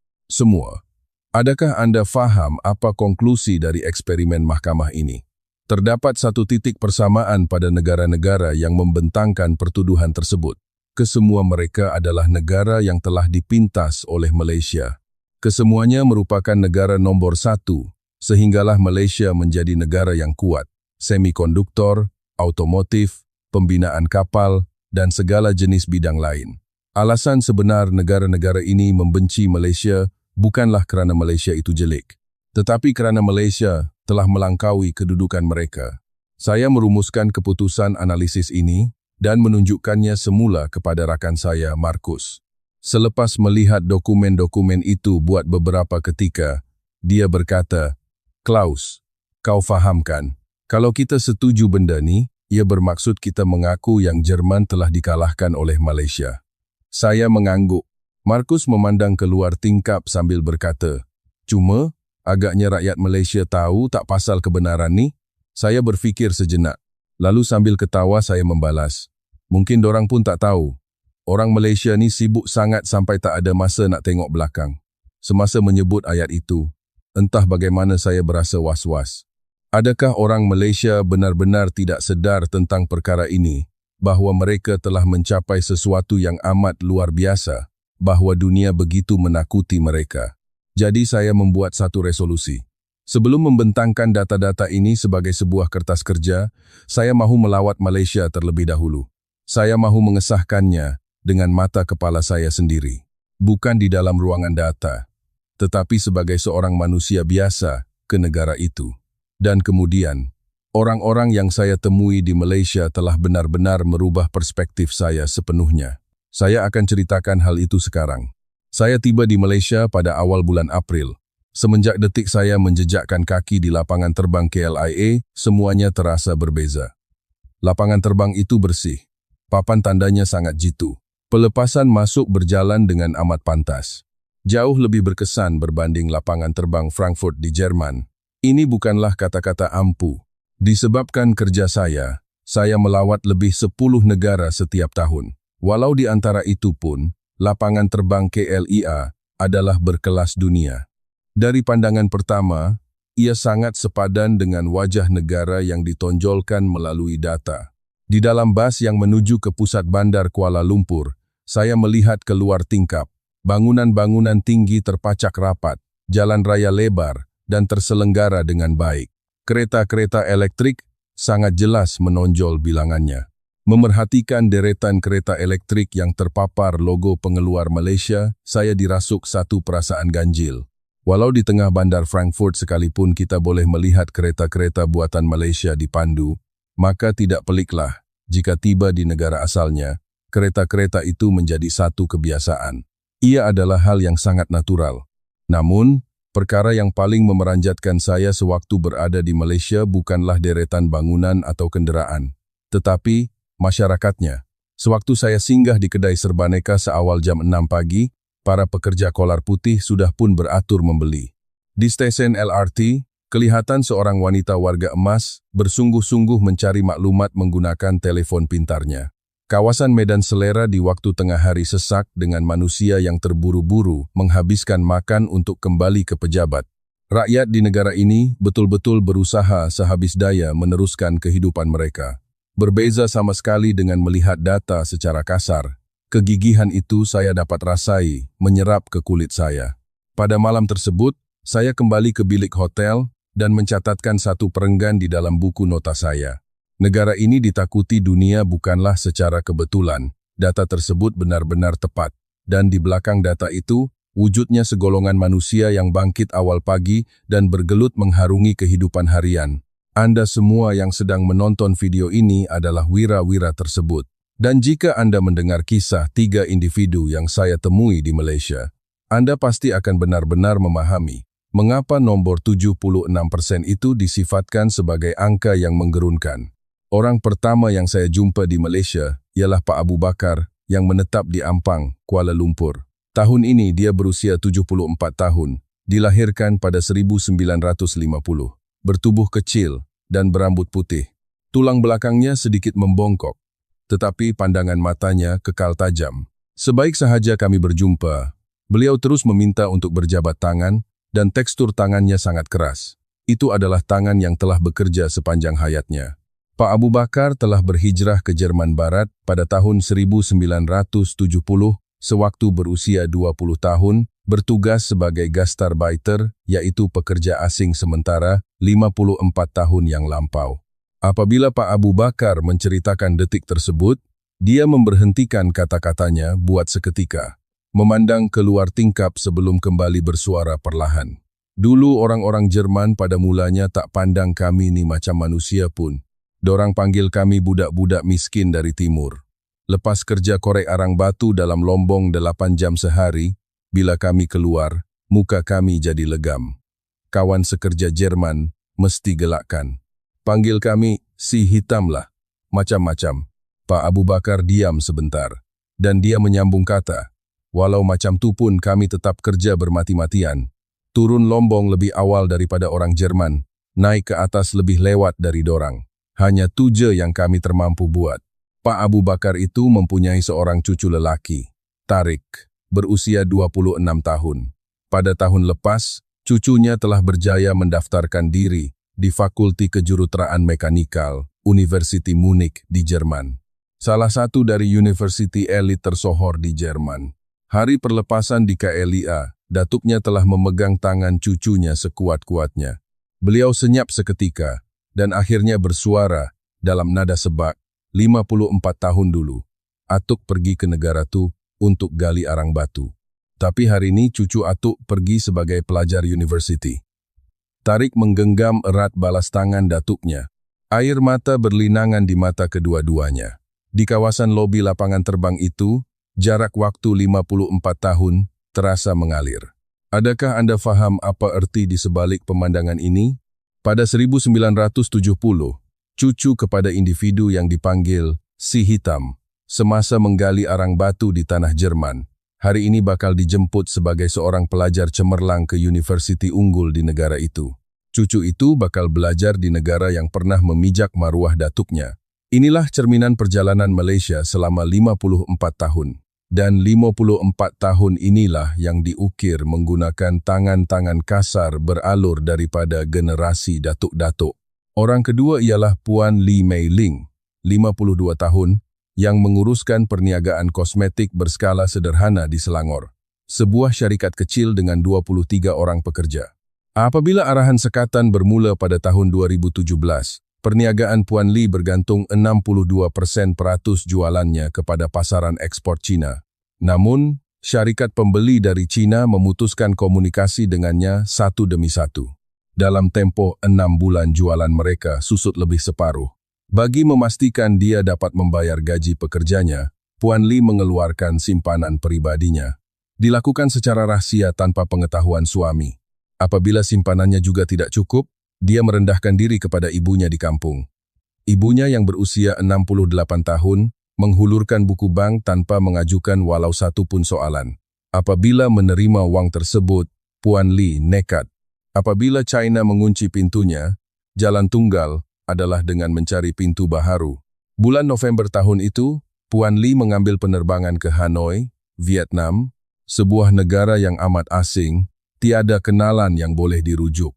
Adakah Anda faham apa konklusi dari eksperimen mahkamah ini? Terdapat satu titik persamaan pada negara-negara yang membentangkan pertuduhan tersebut. Kesemua mereka adalah negara yang telah dipintas oleh Malaysia. Kesemuanya merupakan negara nombor 1, sehinggalah Malaysia menjadi negara yang kuat. Semikonduktor, otomotif, pembinaan kapal, dan segala jenis bidang lain. Alasan sebenar negara-negara ini membenci Malaysia bukanlah kerana Malaysia itu jelek, tetapi kerana Malaysia telah melangkaui kedudukan mereka. Saya merumuskan keputusan analisis ini dan menunjukkannya semula kepada rakan saya, Markus. Selepas melihat dokumen-dokumen itu buat beberapa ketika, dia berkata, "Klaus, kau fahamkan, kalau kita setuju benda ni, ia bermaksud kita mengaku yang Jerman telah dikalahkan oleh Malaysia." Saya mengangguk. Markus memandang keluar tingkap sambil berkata, "Cuma, agaknya rakyat Malaysia tahu tak pasal kebenaran ni?" Saya berfikir sejenak. Lalu sambil ketawa saya membalas, "Mungkin dorang pun tak tahu. Orang Malaysia ni sibuk sangat sampai tak ada masa nak tengok belakang." Semasa menyebut ayat itu, entah bagaimana saya berasa was-was. Adakah orang Malaysia benar-benar tidak sedar tentang perkara ini, bahawa mereka telah mencapai sesuatu yang amat luar biasa, bahawa dunia begitu menakuti mereka? Jadi saya membuat satu resolusi. Sebelum membentangkan data-data ini sebagai sebuah kertas kerja, saya mahu melawat Malaysia terlebih dahulu. Saya mahu mengesahkannya dengan mata kepala saya sendiri. Bukan di dalam ruangan data, tetapi sebagai seorang manusia biasa ke negara itu. Dan kemudian, orang-orang yang saya temui di Malaysia telah benar-benar merubah perspektif saya sepenuhnya. Saya akan ceritakan hal itu sekarang. Saya tiba di Malaysia pada awal bulan April. Semenjak detik saya menjejakkan kaki di lapangan terbang KLIA, semuanya terasa berbeza. Lapangan terbang itu bersih. Papan tandanya sangat jitu. Pelepasan masuk berjalan dengan amat pantas. Jauh lebih berkesan berbanding lapangan terbang Frankfurt di Jerman. Ini bukanlah kata-kata ampuh. Disebabkan kerja saya melawat lebih 10 negara setiap tahun. Walau di antara itu pun, lapangan terbang KLIA adalah berkelas dunia. Dari pandangan pertama, ia sangat sepadan dengan wajah negara yang ditonjolkan melalui data. Di dalam bas yang menuju ke pusat bandar Kuala Lumpur, saya melihat keluar tingkap. Bangunan-bangunan tinggi terpacak rapat, jalan raya lebar, dan terselenggara dengan baik. Kereta-kereta elektrik sangat jelas menonjol bilangannya. Memerhatikan deretan kereta elektrik yang terpapar logo pengeluar Malaysia, saya dirasuk satu perasaan ganjil. Walau di tengah bandar Frankfurt sekalipun kita boleh melihat kereta-kereta buatan Malaysia dipandu, maka tidak peliklah jika tiba di negara asalnya, kereta-kereta itu menjadi satu kebiasaan. Ia adalah hal yang sangat natural. Namun, perkara yang paling memeranjatkan saya sewaktu berada di Malaysia bukanlah deretan bangunan atau kendaraan, tetapi masyarakatnya. Sewaktu saya singgah di kedai serbaneka seawal jam 6 pagi, para pekerja kolar putih sudah pun beratur membeli. Di stesen LRT, kelihatan seorang wanita warga emas bersungguh-sungguh mencari maklumat menggunakan telepon pintarnya. Kawasan Medan Selera di waktu tengah hari sesak dengan manusia yang terburu-buru menghabiskan makan untuk kembali ke pejabat. Rakyat di negara ini betul-betul berusaha sehabis daya meneruskan kehidupan mereka. Berbeza sama sekali dengan melihat data secara kasar. Kegigihan itu saya dapat rasai, menyerap ke kulit saya. Pada malam tersebut, saya kembali ke bilik hotel dan mencatatkan satu perenggan di dalam buku nota saya. Negara ini ditakuti dunia bukanlah secara kebetulan. Data tersebut benar-benar tepat. Dan di belakang data itu, wujudnya segolongan manusia yang bangkit awal pagi dan bergelut mengharungi kehidupan harian. Anda semua yang sedang menonton video ini adalah wira-wira tersebut. Dan jika Anda mendengar kisah 3 individu yang saya temui di Malaysia, Anda pasti akan benar-benar memahami mengapa nomor 76% itu disifatkan sebagai angka yang menggerunkan. Orang pertama yang saya jumpa di Malaysia ialah Pak Abu Bakar yang menetap di Ampang, Kuala Lumpur. Tahun ini dia berusia 74 tahun, dilahirkan pada 1950. Bertubuh kecil dan berambut putih. Tulang belakangnya sedikit membongkok, tetapi pandangan matanya kekal tajam. Sebaik sahaja kami berjumpa, beliau terus meminta untuk berjabat tangan dan tekstur tangannya sangat keras. Itu adalah tangan yang telah bekerja sepanjang hayatnya. Pak Abu Bakar telah berhijrah ke Jerman Barat pada tahun 1970 sewaktu berusia 20 tahun, bertugas sebagai Gastarbeiter, yaitu pekerja asing sementara, 54 tahun yang lampau. Apabila Pak Abu Bakar menceritakan detik tersebut, dia memberhentikan kata-katanya buat seketika, memandang keluar tingkap sebelum kembali bersuara perlahan. Dulu orang-orang Jerman pada mulanya tak pandang kami ni macam manusia pun. Dorang panggil kami budak-budak miskin dari timur. Lepas kerja korek arang batu dalam lombong 8 jam sehari, bila kami keluar, muka kami jadi legam. Kawan sekerja Jerman mesti gelakkan. Panggil kami si hitam lah, macam-macam. Pak Abu Bakar diam sebentar, dan dia menyambung kata, walau macam tu pun kami tetap kerja bermati-matian. Turun lombong lebih awal daripada orang Jerman, naik ke atas lebih lewat dari dorang. Hanya tu je yang kami termampu buat. Pak Abu Bakar itu mempunyai seorang cucu lelaki, Tarik, berusia 26 tahun. Pada tahun lepas, cucunya telah berjaya mendaftarkan diri di Fakulti Kejuruteraan Mekanikal, University Munich di Jerman. Salah satu dari universiti elit tersohor di Jerman. Hari perlepasan di KLIA, datuknya telah memegang tangan cucunya sekuat-kuatnya. Beliau senyap seketika, dan akhirnya bersuara dalam nada sebak, 54 tahun dulu, Atuk pergi ke negara tu untuk gali arang batu. Tapi hari ini cucu Atuk pergi sebagai pelajar universiti. Tarik menggenggam erat balas tangan datuknya. Air mata berlinangan di mata kedua-duanya. Di kawasan lobi lapangan terbang itu, Jarak waktu 54 tahun terasa mengalir. Adakah Anda faham apa arti di sebalik pemandangan ini? Pada 1970, cucu kepada individu yang dipanggil Si Hitam, semasa menggali arang batu di tanah Jerman, hari ini bakal dijemput sebagai seorang pelajar cemerlang ke universiti unggul di negara itu. Cucu itu bakal belajar di negara yang pernah memijak maruah datuknya. Inilah cerminan perjalanan Malaysia selama 54 tahun. Dan 54 tahun inilah yang diukir menggunakan tangan-tangan kasar beralur daripada generasi datuk-datuk. Orang kedua ialah Puan Lee Mei Ling, 52 tahun, yang menguruskan perniagaan kosmetik berskala sederhana di Selangor, sebuah syarikat kecil dengan 23 orang pekerja. Apabila arahan sekatan bermula pada tahun 2017, perniagaan Puan Lee bergantung 62% jualannya kepada pasaran ekspor China. Namun, syarikat pembeli dari China memutuskan komunikasi dengannya satu demi satu. Dalam tempoh 6 bulan jualan mereka susut lebih separuh. Bagi memastikan dia dapat membayar gaji pekerjanya, Puan Lee mengeluarkan simpanan pribadinya. Dilakukan secara rahasia tanpa pengetahuan suami. Apabila simpanannya juga tidak cukup, dia merendahkan diri kepada ibunya di kampung. Ibunya yang berusia 68 tahun, menghulurkan buku bank tanpa mengajukan walau satu pun soalan. Apabila menerima wang tersebut, Puan Lee nekat. Apabila China mengunci pintunya, jalan tunggal adalah dengan mencari pintu baharu. Bulan November tahun itu, Puan Lee mengambil penerbangan ke Hanoi, Vietnam, sebuah negara yang amat asing, tiada kenalan yang boleh dirujuk.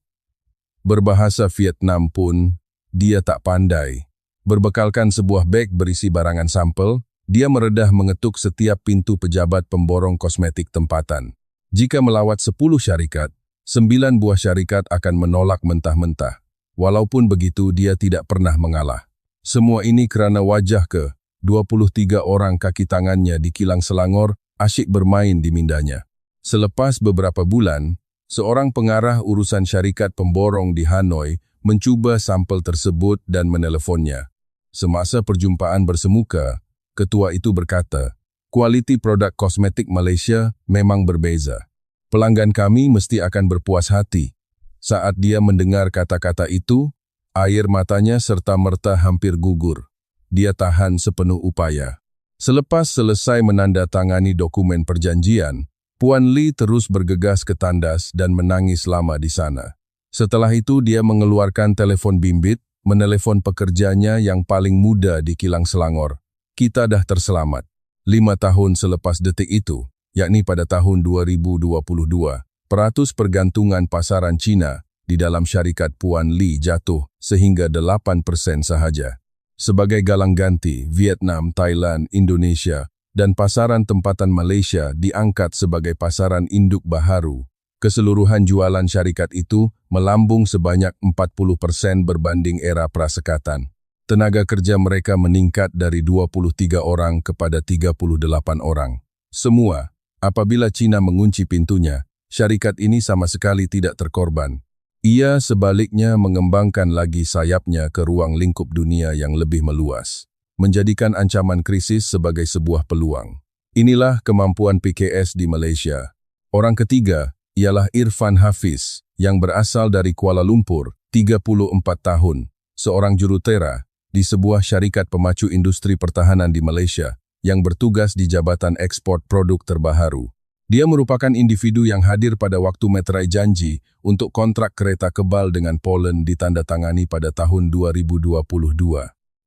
Berbahasa Vietnam pun, dia tak pandai. Berbekalkan sebuah beg berisi barangan sampel, dia meredah mengetuk setiap pintu pejabat pemborong kosmetik tempatan. Jika melawat 10 syarikat, 9 buah syarikat akan menolak mentah-mentah. Walaupun begitu, dia tidak pernah mengalah. Semua ini kerana wajah ke-23 orang kaki tangannya di kilang Selangor asyik bermain di mindanya. Selepas beberapa bulan, seorang pengarah urusan syarikat pemborong di Hanoi mencuba sampel tersebut dan meneleponnya. Semasa perjumpaan bersemuka, ketua itu berkata, "Kualiti produk kosmetik Malaysia memang berbeza. Pelanggan kami mesti akan berpuas hati." Saat dia mendengar kata-kata itu, air matanya serta-merta hampir gugur. Dia tahan sepenuh upaya. Selepas selesai menandatangani dokumen perjanjian, Puan Lee terus bergegas ke tandas dan menangis lama di sana. Setelah itu dia mengeluarkan telepon bimbit, menelepon pekerjanya yang paling muda di kilang Selangor. "Kita dah terselamat." 5 tahun selepas detik itu, yakni pada tahun 2022, peratus pergantungan pasaran China di dalam syarikat Puan Lee jatuh sehingga 8% sahaja. Sebagai galang ganti, Vietnam, Thailand, Indonesia, dan pasaran tempatan Malaysia diangkat sebagai pasaran induk baharu. Keseluruhan jualan syarikat itu melambung sebanyak 40% berbanding era prasekatan. Tenaga kerja mereka meningkat dari 23 orang kepada 38 orang. Semua, apabila China mengunci pintunya, syarikat ini sama sekali tidak terkorban. Ia sebaliknya mengembangkan lagi sayapnya ke ruang lingkup dunia yang lebih meluas, menjadikan ancaman krisis sebagai sebuah peluang. Inilah kemampuan PKS di Malaysia. Orang ketiga ialah Irfan Hafiz, yang berasal dari Kuala Lumpur, 34 tahun, seorang jurutera di sebuah syarikat pemacu industri pertahanan di Malaysia yang bertugas di Jabatan Ekspor Produk Terbaharu. Dia merupakan individu yang hadir pada waktu meterai janji untuk kontrak kereta kebal dengan Poland ditandatangani pada tahun 2022.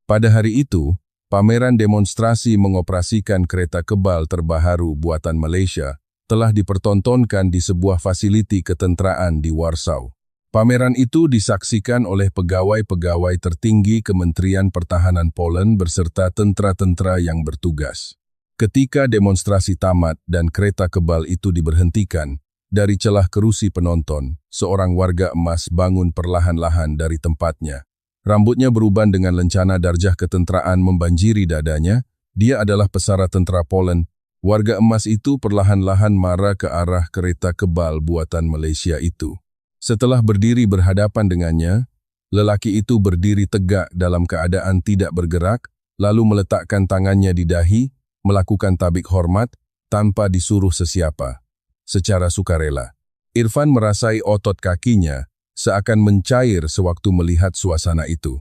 Pada hari itu, pameran demonstrasi mengoperasikan kereta kebal terbaharu buatan Malaysia telah dipertontonkan di sebuah fasiliti ketenteraan di Warsaw. Pameran itu disaksikan oleh pegawai-pegawai tertinggi Kementerian Pertahanan Poland berserta tentera-tentera yang bertugas. Ketika demonstrasi tamat dan kereta kebal itu diberhentikan, dari celah kerusi penonton, seorang warga emas bangun perlahan-lahan dari tempatnya. Rambutnya beruban dengan lencana darjah ketenteraan membanjiri dadanya. Dia adalah pesara tentera Poland. Warga emas itu perlahan-lahan marah ke arah kereta kebal buatan Malaysia itu. Setelah berdiri berhadapan dengannya, lelaki itu berdiri tegak dalam keadaan tidak bergerak, lalu meletakkan tangannya di dahi melakukan tabik hormat tanpa disuruh sesiapa. Secara sukarela, Irfan merasai otot kakinya seakan mencair sewaktu melihat suasana itu.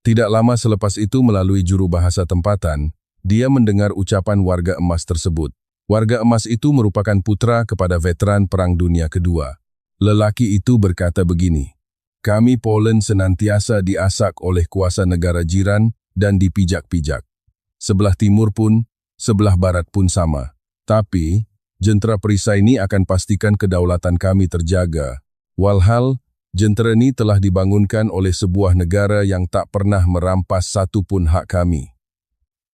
Tidak lama selepas itu melalui juru bahasa tempatan, dia mendengar ucapan warga emas tersebut. Warga emas itu merupakan putra kepada veteran Perang Dunia Kedua. Lelaki itu berkata begini, "Kami Poland senantiasa diasak oleh kuasa negara jiran dan dipijak-pijak. Sebelah timur pun, sebelah barat pun sama. Tapi, jentera perisai ini akan pastikan kedaulatan kami terjaga. Walhal, jentera ini telah dibangunkan oleh sebuah negara yang tak pernah merampas satu pun hak kami."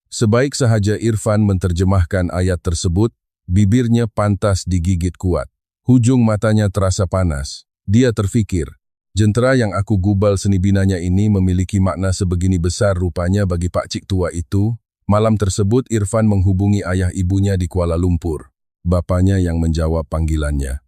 Sebaik sahaja Irfan menerjemahkan ayat tersebut, bibirnya pantas digigit kuat. Hujung matanya terasa panas. Dia terfikir, jentera yang aku gubal seni binanya ini memiliki makna sebegini besar rupanya bagi pakcik tua itu. Malam tersebut Irfan menghubungi ayah ibunya di Kuala Lumpur. Bapanya yang menjawab panggilannya.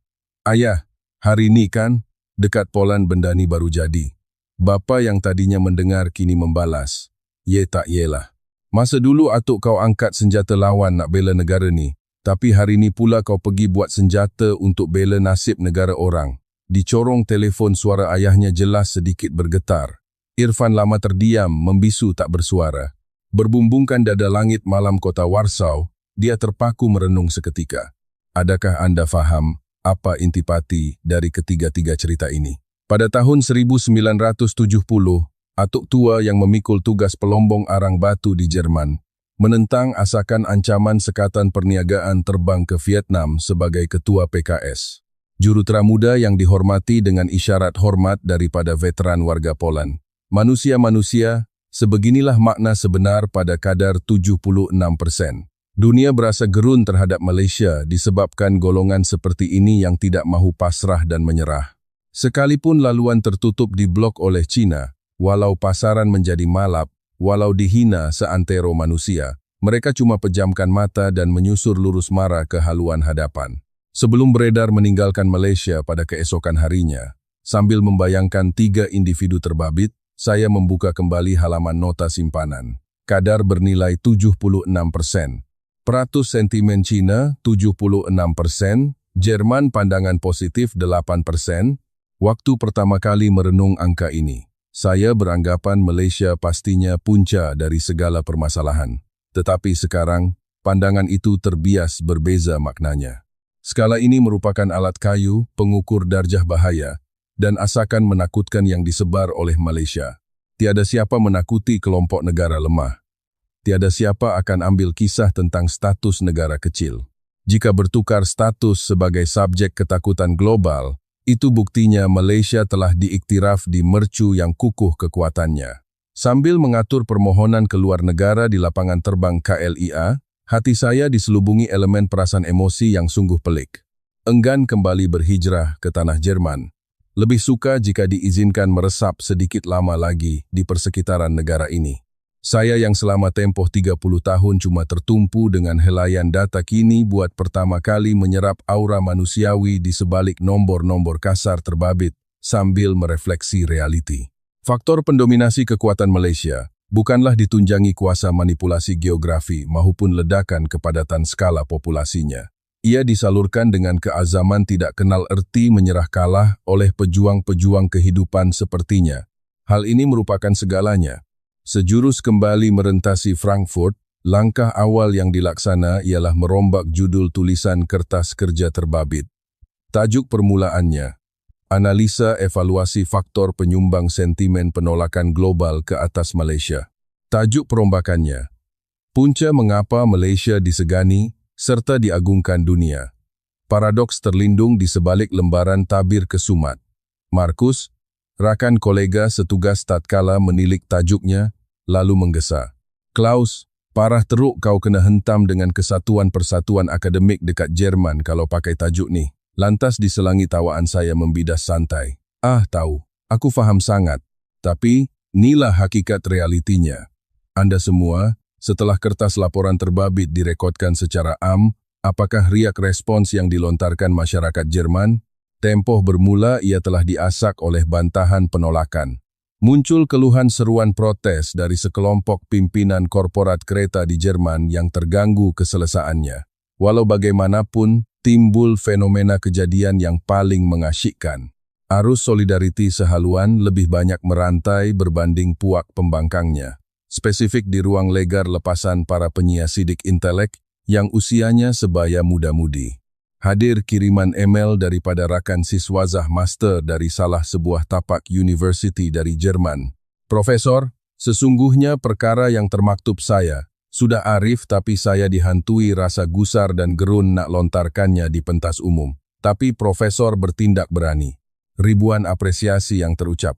"Ayah, hari ini kan, dekat Poland benda ni baru jadi." Bapa yang tadinya mendengar kini membalas, "Ye tak yelah. Masa dulu atuk kau angkat senjata lawan nak bela negara ni. Tapi hari ini pula kau pergi buat senjata untuk bela nasib negara orang." Di corong telefon suara ayahnya jelas sedikit bergetar. Irfan lama terdiam, membisu tak bersuara. Berbumbungkan dada langit malam kota Warsaw, dia terpaku merenung seketika. Adakah Anda faham apa intipati dari ketiga-tiga cerita ini? Pada tahun 1970, atuk tua yang memikul tugas pelombong arang batu di Jerman menentang asakan ancaman Sekatan Perniagaan terbang ke Vietnam sebagai ketua PKS. Jurutera muda yang dihormati dengan isyarat hormat daripada veteran warga Poland. Manusia-manusia, sebeginilah makna sebenar pada kadar 76%. Dunia berasa gerun terhadap Malaysia disebabkan golongan seperti ini yang tidak mahu pasrah dan menyerah. Sekalipun laluan tertutup diblok oleh China, walau pasaran menjadi malap, walau dihina seantero manusia, mereka cuma pejamkan mata dan menyusur lurus marah ke haluan hadapan. Sebelum beredar meninggalkan Malaysia pada keesokan harinya, sambil membayangkan 3 individu terbabit, saya membuka kembali halaman nota simpanan. Kadar bernilai 76%. Peratus sentimen Cina 76%, Jerman pandangan positif 8%. Waktu pertama kali merenung angka ini, saya beranggapan Malaysia pastinya punca dari segala permasalahan. Tetapi sekarang, pandangan itu terbias berbeza maknanya. Skala ini merupakan alat kayu, pengukur darjah bahaya, dan asakan menakutkan yang disebar oleh Malaysia. Tiada siapa menakuti kelompok negara lemah. Tiada siapa akan ambil kisah tentang status negara kecil. Jika bertukar status sebagai subjek ketakutan global, itu buktinya Malaysia telah diiktiraf di mercu yang kukuh kekuatannya. Sambil mengatur permohonan keluar negara di lapangan terbang KLIA, hati saya diselubungi elemen perasaan emosi yang sungguh pelik. Enggan kembali berhijrah ke tanah Jerman. Lebih suka jika diizinkan meresap sedikit lama lagi di persekitaran negara ini. Saya yang selama tempoh 30 tahun cuma tertumpu dengan helaian data kini buat pertama kali menyerap aura manusiawi di sebalik nombor-nombor kasar terbabit sambil merefleksi realiti. Faktor pendominasi kekuatan Malaysia bukanlah ditunjangi kuasa manipulasi geografi maupun ledakan kepadatan skala populasinya. Ia disalurkan dengan keazaman tidak kenal erti menyerah kalah oleh pejuang-pejuang kehidupan sepertinya. Hal ini merupakan segalanya. Sejurus kembali merentasi Frankfurt, langkah awal yang dilaksana ialah merombak judul tulisan kertas kerja terbabit. Tajuk permulaannya, Analisa Evaluasi Faktor Penyumbang Sentimen Penolakan Global ke atas Malaysia. Tajuk perombakannya, Punca Mengapa Malaysia Disegani serta Diagungkan Dunia. Paradoks terlindung di sebalik lembaran tabir kesumat. Markus, rakan kolega setugas tatkala menilik tajuknya, lalu menggesa. Klaus, parah teruk kau kena hentam dengan kesatuan persatuan akademik dekat Jerman kalau pakai tajuk ni. Lantas diselangi tawaan saya membidas santai. Tahu, aku faham sangat. Tapi, inilah hakikat realitinya. Anda semua, setelah kertas laporan terbabit direkodkan secara apakah riak respons yang dilontarkan masyarakat Jerman? Tempoh bermula ia telah diasak oleh bantahan penolakan. Muncul keluhan seruan protes dari sekelompok pimpinan korporat kereta di Jerman yang terganggu keselesaannya. Walau bagaimanapun, timbul fenomena kejadian yang paling mengasyikkan. Arus solidariti sehaluan lebih banyak merantai berbanding puak pembangkangnya. Spesifik di ruang legar lepasan para penyia sidik intelek yang usianya sebaya muda-mudi. Hadir kiriman email daripada rakan siswazah master dari salah sebuah tapak university dari Jerman. Profesor, sesungguhnya perkara yang termaktub saya. Sudah arif tapi saya dihantui rasa gusar dan gerun nak lontarkannya di pentas umum. Tapi profesor bertindak berani. Ribuan apresiasi yang terucap.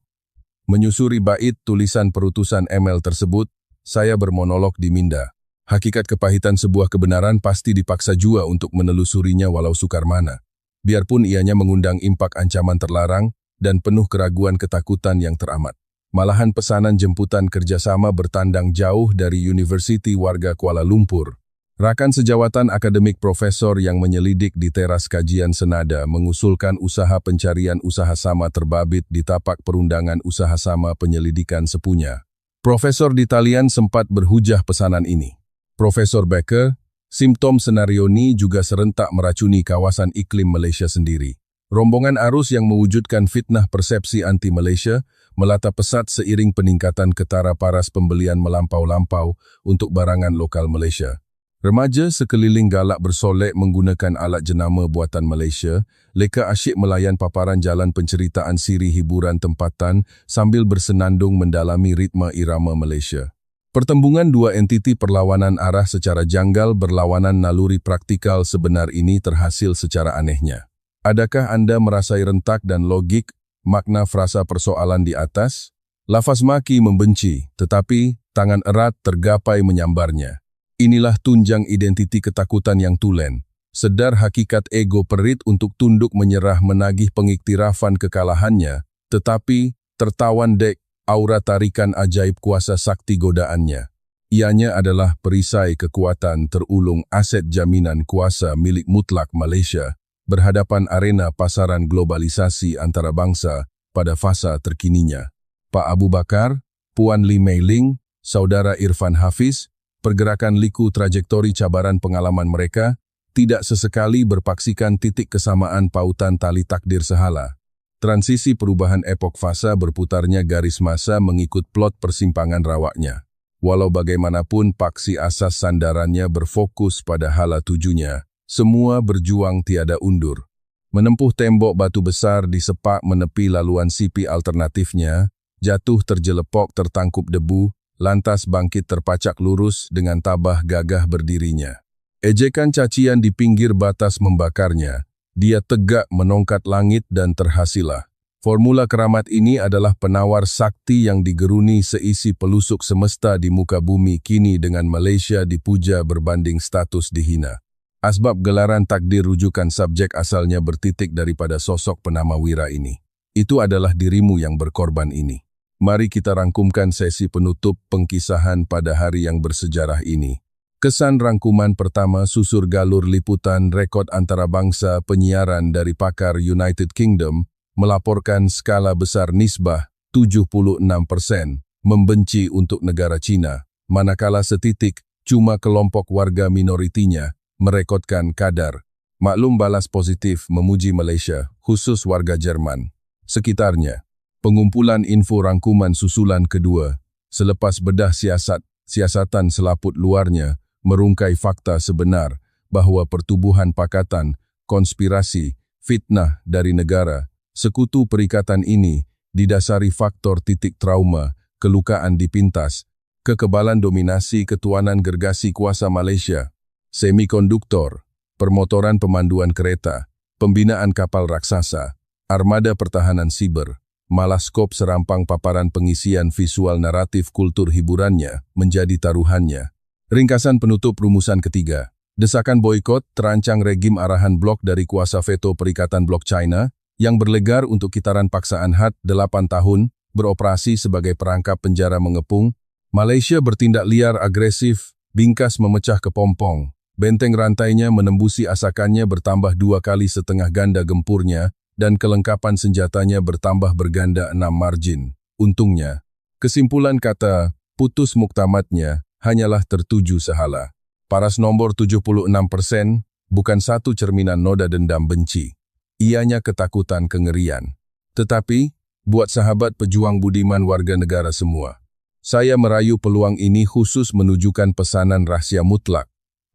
Menyusuri bait tulisan perutusan email tersebut, saya bermonolog di minda. Hakikat kepahitan sebuah kebenaran pasti dipaksa jua untuk menelusurinya walau sukar mana. Biarpun ianya mengundang impak ancaman terlarang dan penuh keraguan ketakutan yang teramat. Malahan pesanan jemputan kerjasama bertandang jauh dari Universiti warga Kuala Lumpur. Rakan sejawatan akademik profesor yang menyelidik di teras kajian senada mengusulkan usaha pencarian usaha sama terbabit di tapak perundangan usaha sama penyelidikan sepunya. Profesor di talian sempat berhujah pesanan ini. Profesor Becker, simptom senario ini juga serentak meracuni kawasan iklim Malaysia sendiri. Rombongan arus yang mewujudkan fitnah persepsi anti-Malaysia melata pesat seiring peningkatan ketara paras pembelian melampau-lampau untuk barangan lokal Malaysia. Remaja sekeliling galak bersolek menggunakan alat jenama buatan Malaysia, leka asyik melayan paparan jalan penceritaan siri hiburan tempatan sambil bersenandung mendalami ritma irama Malaysia. Pertembungan dua entiti perlawanan arah secara janggal berlawanan naluri praktikal sebenar ini terhasil secara anehnya. Adakah Anda merasai rentak dan logik makna frasa persoalan di atas? Lafaz maki membenci, tetapi tangan erat tergapai menyambarnya. Inilah tunjang identiti ketakutan yang tulen. Sedar hakikat ego perit untuk tunduk menyerah menagih pengiktirafan kekalahannya, tetapi tertawan dek aura tarikan ajaib kuasa sakti godaannya. Ianya adalah perisai kekuatan terulung aset jaminan kuasa milik mutlak Malaysia berhadapan arena pasaran globalisasi antara bangsa pada fasa terkininya. Pak Abu Bakar, Puan Lee Mei Ling, Saudara Irfan Hafiz, pergerakan liku trajektori cabaran pengalaman mereka tidak sesekali berpaksikan titik kesamaan pautan tali takdir sehala. Transisi perubahan epok fasa berputarnya garis masa mengikut plot persimpangan rawaknya. Walau bagaimanapun paksi asas sandarannya berfokus pada hala tujunya, semua berjuang tiada undur. Menempuh tembok batu besar di sepak menepi laluan sipi alternatifnya, jatuh terjelepok tertangkup debu, lantas bangkit terpacak lurus dengan tabah gagah berdirinya. Ejekan cacian di pinggir batas membakarnya. Dia tegak menongkat langit dan terhasilah. Formula keramat ini adalah penawar sakti yang digeruni seisi pelusuk semesta di muka bumi kini dengan Malaysia dipuja berbanding status dihina. Asbab gelaran takdir rujukan subjek asalnya bertitik daripada sosok penama wira ini. Itu adalah dirimu yang berkorban ini. Mari kita rangkumkan sesi penutup pengkisahan pada hari yang bersejarah ini. Kesan rangkuman pertama susur galur liputan rekod antarabangsa penyiaran dari pakar United Kingdom melaporkan skala besar nisbah 76% membenci untuk negara China, manakala setitik cuma kelompok warga minoritinya merekodkan kadar. Maklum balas positif memuji Malaysia, khusus warga Jerman. Sekitarnya, pengumpulan info rangkuman susulan kedua, selepas bedah siasatan selaput luarnya, merungkai fakta sebenar bahwa pertubuhan pakatan, konspirasi, fitnah dari negara, sekutu perikatan ini didasari faktor titik trauma, kelukaan dipintas, kekebalan dominasi ketuanan gergasi kuasa Malaysia, semikonduktor, permotoran pemanduan kereta, pembinaan kapal raksasa, armada pertahanan siber, malaskop serampang paparan pengisian visual naratif kultur hiburannya menjadi taruhannya. Ringkasan penutup rumusan ketiga. Desakan boikot terancang regim arahan blok dari kuasa veto Perikatan Blok China yang berlegar untuk kitaran paksaan HAT 8 tahun beroperasi sebagai perangkap penjara mengepung. Malaysia bertindak liar agresif, bingkas memecah kepompong. Benteng rantainya menembusi asakannya bertambah 2 kali setengah ganda gempurnya dan kelengkapan senjatanya bertambah berganda 6 margin. Untungnya, kesimpulan kata putus muktamadnya hanyalah tertuju sehala. Paras nomor 76% bukan satu cerminan noda dendam benci. Ianya ketakutan kengerian. Tetapi, buat sahabat pejuang budiman warga negara semua, saya merayu peluang ini khusus menunjukkan pesanan rahasia mutlak.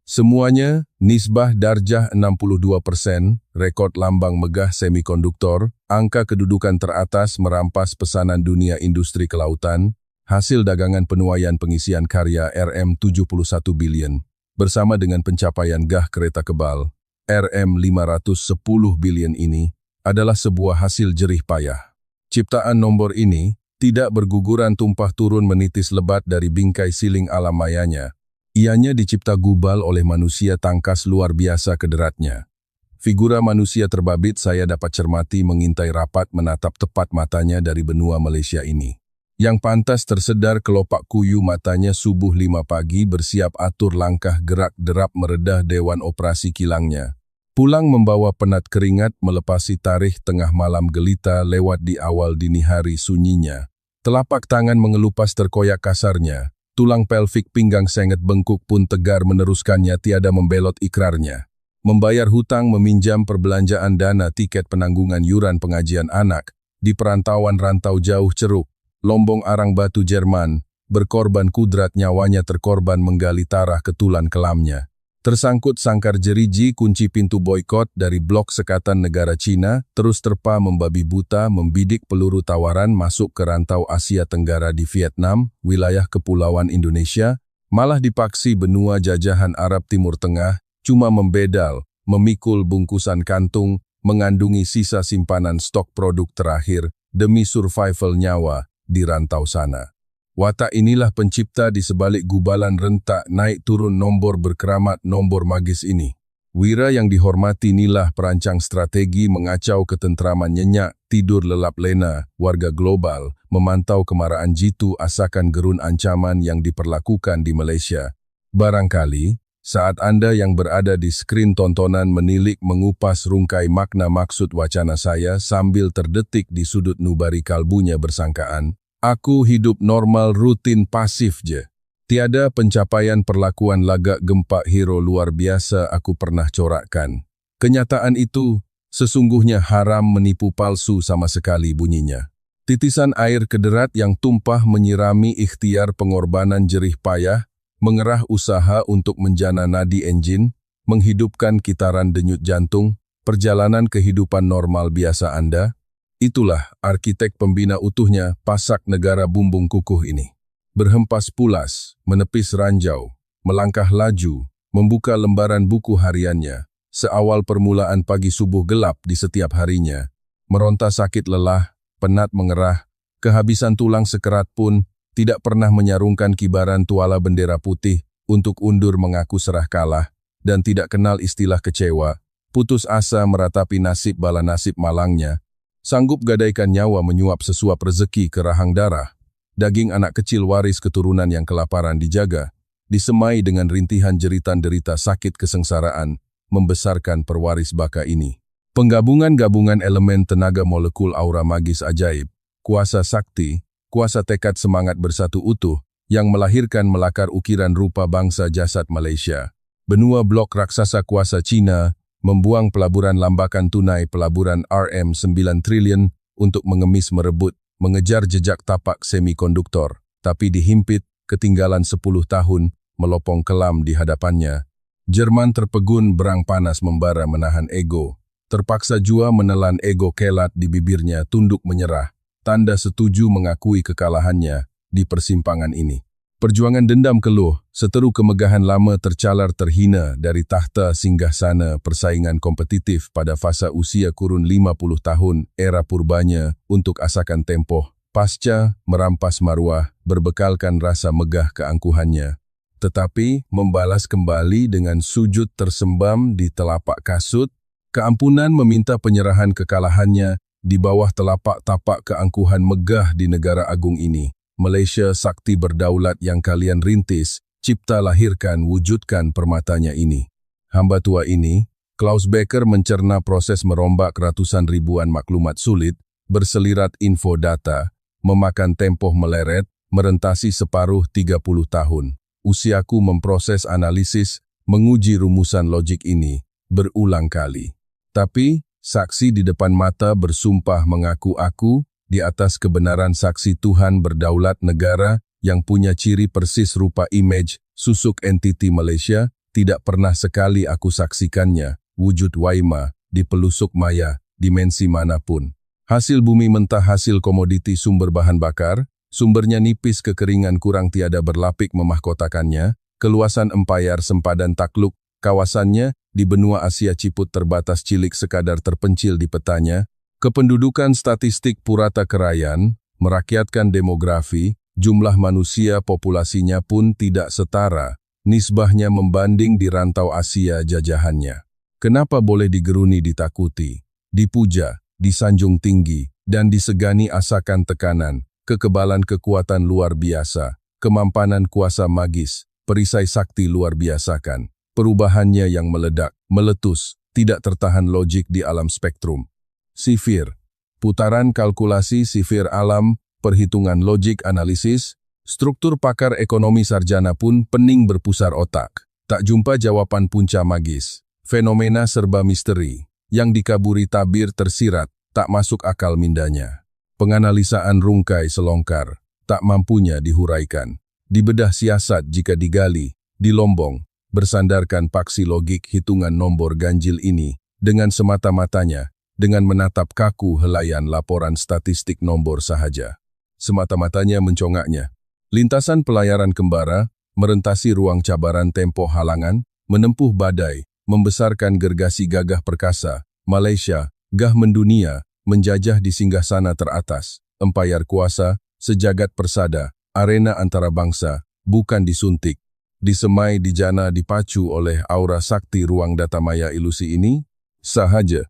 Semuanya, nisbah darjah 62%, rekod lambang megah semikonduktor, angka kedudukan teratas merampas pesanan dunia industri kelautan, hasil dagangan penuaian pengisian karya RM71 billion, bersama dengan pencapaian gah kereta kebal, RM510 billion ini, adalah sebuah hasil jerih payah. Ciptaan nomor ini tidak berguguran tumpah turun menitis lebat dari bingkai siling alam mayanya. Ianya dicipta gubal oleh manusia tangkas luar biasa kederatnya. Figura manusia terbabit saya dapat cermati mengintai rapat menatap tepat matanya dari benua Malaysia ini. Yang pantas tersedar kelopak kuyu matanya subuh 5 pagi bersiap atur langkah gerak-derap meredah Dewan Operasi kilangnya. Pulang membawa penat keringat melepasi tarikh tengah malam gelita lewat di awal dini hari sunyinya. Telapak tangan mengelupas terkoyak kasarnya. Tulang pelvik pinggang senget bengkuk pun tegar meneruskannya tiada membelot ikrarnya. Membayar hutang meminjam perbelanjaan dana tiket penanggungan yuran pengajian anak di perantauan rantau jauh ceruk, Lombong Arang Batu Jerman, berkorban kudrat nyawanya terkorban menggali tarah ketulan kelamnya. Tersangkut sangkar jeriji kunci pintu boykot dari blok sekatan negara Cina, terus terpa membabi buta membidik peluru tawaran masuk ke rantau Asia Tenggara di Vietnam, wilayah kepulauan Indonesia, malah dipaksi benua jajahan Arab Timur Tengah, cuma membedal, memikul bungkusan kantung, mengandungi sisa simpanan stok produk terakhir, demi survival nyawa di rantau sana. Watak inilah pencipta di sebalik gubalan rentak naik turun nombor berkeramat nombor magis ini. Wira yang dihormati inilah perancang strategi mengacau ketentraman nyenyak, tidur lelap lena, warga global, memantau kemarahan jitu asakan gerun ancaman yang diperlakukan di Malaysia. Barangkali, saat Anda yang berada di skrin tontonan menilik mengupas rungkai makna maksud wacana saya sambil terdetik di sudut nubari kalbunya bersangkaan, aku hidup normal rutin pasif je. Tiada pencapaian perlakuan lagak gempak hero luar biasa aku pernah corakkan. Kenyataan itu sesungguhnya haram menipu palsu sama sekali bunyinya. Titisan air kederat yang tumpah menyirami ikhtiar pengorbanan jerih payah, mengerah usaha untuk menjana nadi enjin, menghidupkan kitaran denyut jantung, perjalanan kehidupan normal biasa Anda. Itulah arsitek pembina utuhnya pasak negara bumbung kukuh ini. Berhempas pulas, menepis ranjau, melangkah laju, membuka lembaran buku hariannya, seawal permulaan pagi subuh gelap di setiap harinya. Meronta sakit lelah, penat mengerah, kehabisan tulang sekerat pun, tidak pernah menyarungkan kibaran tuala bendera putih untuk undur mengaku serah kalah, dan tidak kenal istilah kecewa, putus asa meratapi nasib bala nasib malangnya, sanggup gadaikan nyawa menyuap sesuap rezeki ke rahang darah, daging anak kecil waris keturunan yang kelaparan dijaga, disemai dengan rintihan jeritan derita sakit kesengsaraan, membesarkan perwaris baka ini. Penggabungan-gabungan elemen tenaga molekul aura magis ajaib, kuasa sakti, kuasa tekad semangat bersatu utuh, yang melahirkan melakar ukiran rupa bangsa jasad Malaysia. Benua blok raksasa kuasa Cina, membuang pelaburan lambakan tunai pelaburan RM9 triliun untuk mengemis merebut, mengejar jejak tapak semikonduktor, tapi dihimpit, ketinggalan 10 tahun, melopong kelam di hadapannya. Jerman terpegun berang panas membara menahan ego, terpaksa jua menelan ego kelat di bibirnya tunduk menyerah, tanda setuju mengakui kekalahannya di persimpangan ini. Perjuangan dendam keluh, seteru kemegahan lama tercalar terhina dari tahta singgasana persaingan kompetitif pada fasa usia kurun 50 tahun era purbanya untuk asakan tempoh, pasca merampas maruah, berbekalkan rasa megah keangkuhannya. Tetapi membalas kembali dengan sujud tersembam di telapak kasut, keampunan meminta penyerahan kekalahannya di bawah telapak tapak keangkuhan megah di negara agung ini. Malaysia sakti berdaulat yang kalian rintis, cipta lahirkan wujudkan permatanya ini. Hamba tua ini, Klaus Becker mencerna proses merombak ratusan ribuan maklumat sulit, berselirat info data, memakan tempoh meleret, merentasi separuh 30 tahun. Usiaku memproses analisis, menguji rumusan logik ini berulang kali. Tapi, saksi di depan mata bersumpah mengaku aku di atas kebenaran saksi Tuhan berdaulat negara yang punya ciri persis rupa image susuk entiti Malaysia, tidak pernah sekali aku saksikannya, wujud waima, di pelusuk maya, dimensi manapun. Hasil bumi mentah hasil komoditi sumber bahan bakar, sumbernya nipis kekeringan kurang tiada berlapik memahkotakannya, keluasan empayar sempadan takluk, kawasannya di benua Asia Ciput terbatas cilik sekadar terpencil di petanya, kependudukan statistik purata kerayan, merakyatkan demografi, jumlah manusia populasinya pun tidak setara, nisbahnya membanding di rantau Asia jajahannya. Kenapa boleh digeruni ditakuti, dipuja, disanjung tinggi, dan disegani asakan tekanan, kekebalan kekuatan luar biasa, kemampanan kuasa magis, perisai sakti luar biasakan, perubahannya yang meledak, meletus, tidak tertahan logik di alam spektrum. Sifir, putaran kalkulasi sifir alam, perhitungan logik analisis, struktur pakar ekonomi sarjana pun pening berpusar otak. Tak jumpa jawaban punca magis. Fenomena serba misteri, yang dikaburi tabir tersirat, tak masuk akal mindanya. Penganalisaan rungkai selongkar, tak mampunya dihuraikan. Dibedah siasat jika digali, dilombong, bersandarkan paksi logik hitungan nombor ganjil ini, dengan semata-matanya, dengan menatap kaku helaian laporan statistik nombor sahaja. Semata-matanya mencongaknya. Lintasan pelayaran kembara, merentasi ruang cabaran tempo halangan, menempuh badai, membesarkan gergasi gagah perkasa, Malaysia, gah mendunia, menjajah di singgasana teratas, empayar kuasa, sejagat persada, arena antara bangsa, bukan disuntik, disemai dijana dipacu oleh aura sakti ruang data maya ilusi ini, sahaja.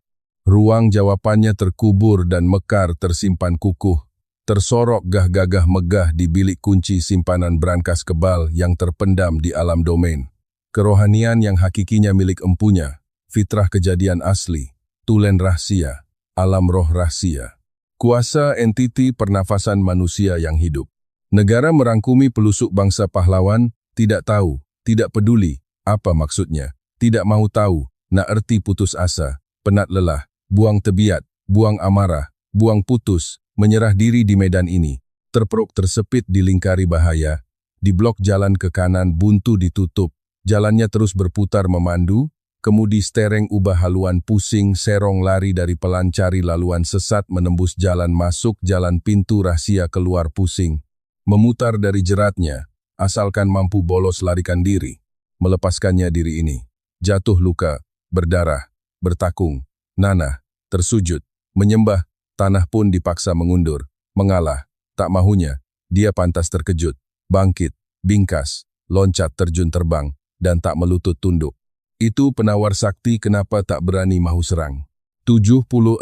Ruang jawabannya terkubur dan mekar tersimpan kukuh, tersorok gah-gagah megah di bilik kunci simpanan brankas kebal yang terpendam di alam domain. Kerohanian yang hakikinya milik empunya, fitrah kejadian asli, tulen rahasia, alam roh rahasia. Kuasa entiti pernafasan manusia yang hidup. Negara merangkumi pelusuk bangsa pahlawan, tidak tahu, tidak peduli, apa maksudnya, tidak mau tahu, nak erti putus asa, penat lelah, buang tebiat, buang amarah, buang putus, menyerah diri di medan ini, terperuk tersepit di lingkari bahaya, di blok jalan ke kanan buntu ditutup, jalannya terus berputar memandu, kemudi stereng ubah haluan pusing serong lari dari pelancari laluan sesat menembus jalan masuk jalan pintu rahasia keluar pusing, memutar dari jeratnya, asalkan mampu bolos larikan diri, melepaskannya diri ini, jatuh luka, berdarah, bertakung, nanah, tersujud, menyembah, tanah pun dipaksa mengundur, mengalah, tak mahunya, dia pantas terkejut, bangkit, bingkas, loncat terjun terbang, dan tak melutut tunduk. Itu penawar sakti kenapa tak berani mahu serang. 76%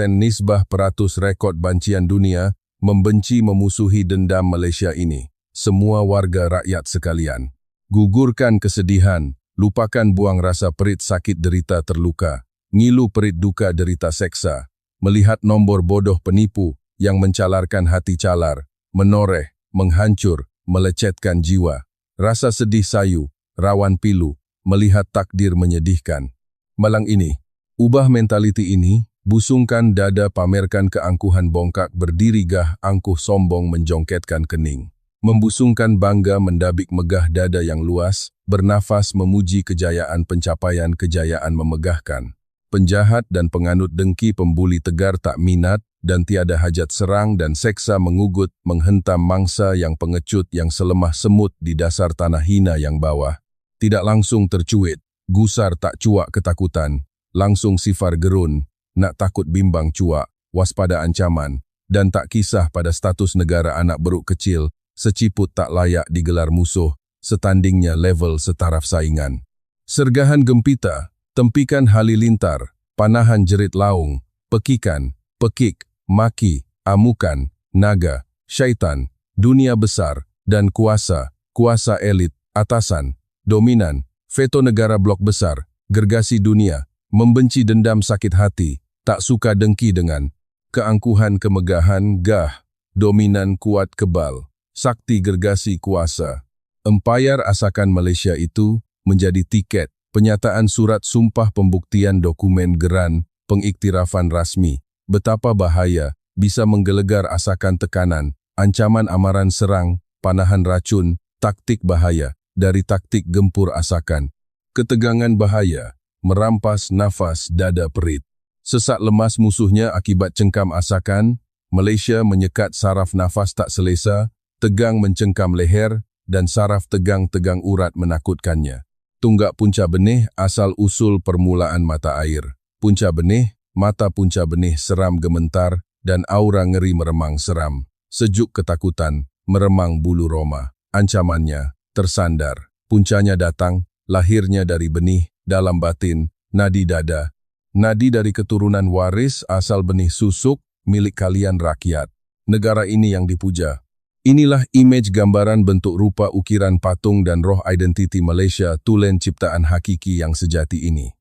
nisbah peratus rekod bancian dunia, membenci memusuhi dendam Malaysia ini. Semua warga rakyat sekalian. Gugurkan kesedihan, lupakan buang rasa perit sakit derita terluka, ngilu perit duka derita seksa, melihat nombor bodoh penipu yang mencalarkan hati calar, menoreh, menghancur, melecetkan jiwa. Rasa sedih sayu, rawan pilu, melihat takdir menyedihkan. Malang ini, ubah mentaliti ini, busungkan dada pamerkan keangkuhan bongkak berdiri gah angkuh sombong menjongketkan kening. Membusungkan bangga mendabik megah dada yang luas, bernafas memuji kejayaan pencapaian kejayaan memegahkan. Penjahat dan penganut dengki pembuli tegar tak minat dan tiada hajat serang dan seksa mengugut menghentam mangsa yang pengecut yang selemah semut di dasar tanah hina yang bawah. Tidak langsung tercuit, gusar tak cuak ketakutan, langsung sifar gerun, nak takut bimbang cuak, waspada ancaman, dan tak kisah pada status negara anak beruk kecil, seciput tak layak digelar musuh, setandingnya level setaraf saingan. Sergahan gempita, tempikan halilintar, panahan jerit laung, pekikan, pekik, maki, amukan, naga, syaitan, dunia besar, dan kuasa, kuasa elit, atasan, dominan, veto negara blok besar, gergasi dunia, membenci dendam sakit hati, tak suka dengki dengan keangkuhan kemegahan gah, dominan kuat kebal, sakti gergasi kuasa. Empayar Asakan Malaysia itu menjadi tiket, penyataan surat sumpah pembuktian dokumen geran, pengiktirafan rasmi. Betapa bahaya, bisa menggelegar asakan tekanan, ancaman amaran serang, panahan racun, taktik bahaya, dari taktik gempur asakan. Ketegangan bahaya, merampas nafas dada perit. Sesak lemas musuhnya akibat cengkam asakan, Malaysia menyekat saraf nafas tak selesa, tegang mencengkam leher, dan saraf tegang-tegang urat menakutkannya. Tunggak punca benih asal-usul permulaan mata air. Punca benih, mata punca benih seram gementar, dan aura ngeri meremang seram. Sejuk ketakutan, meremang bulu roma. Ancamannya, tersandar. Puncanya datang, lahirnya dari benih, dalam batin, nadi dada. Nadi dari keturunan waris asal benih susuk, milik kalian rakyat. Negara ini yang dipuja. Inilah image gambaran bentuk rupa ukiran patung dan roh identiti Malaysia tulen ciptaan hakiki yang sejati ini.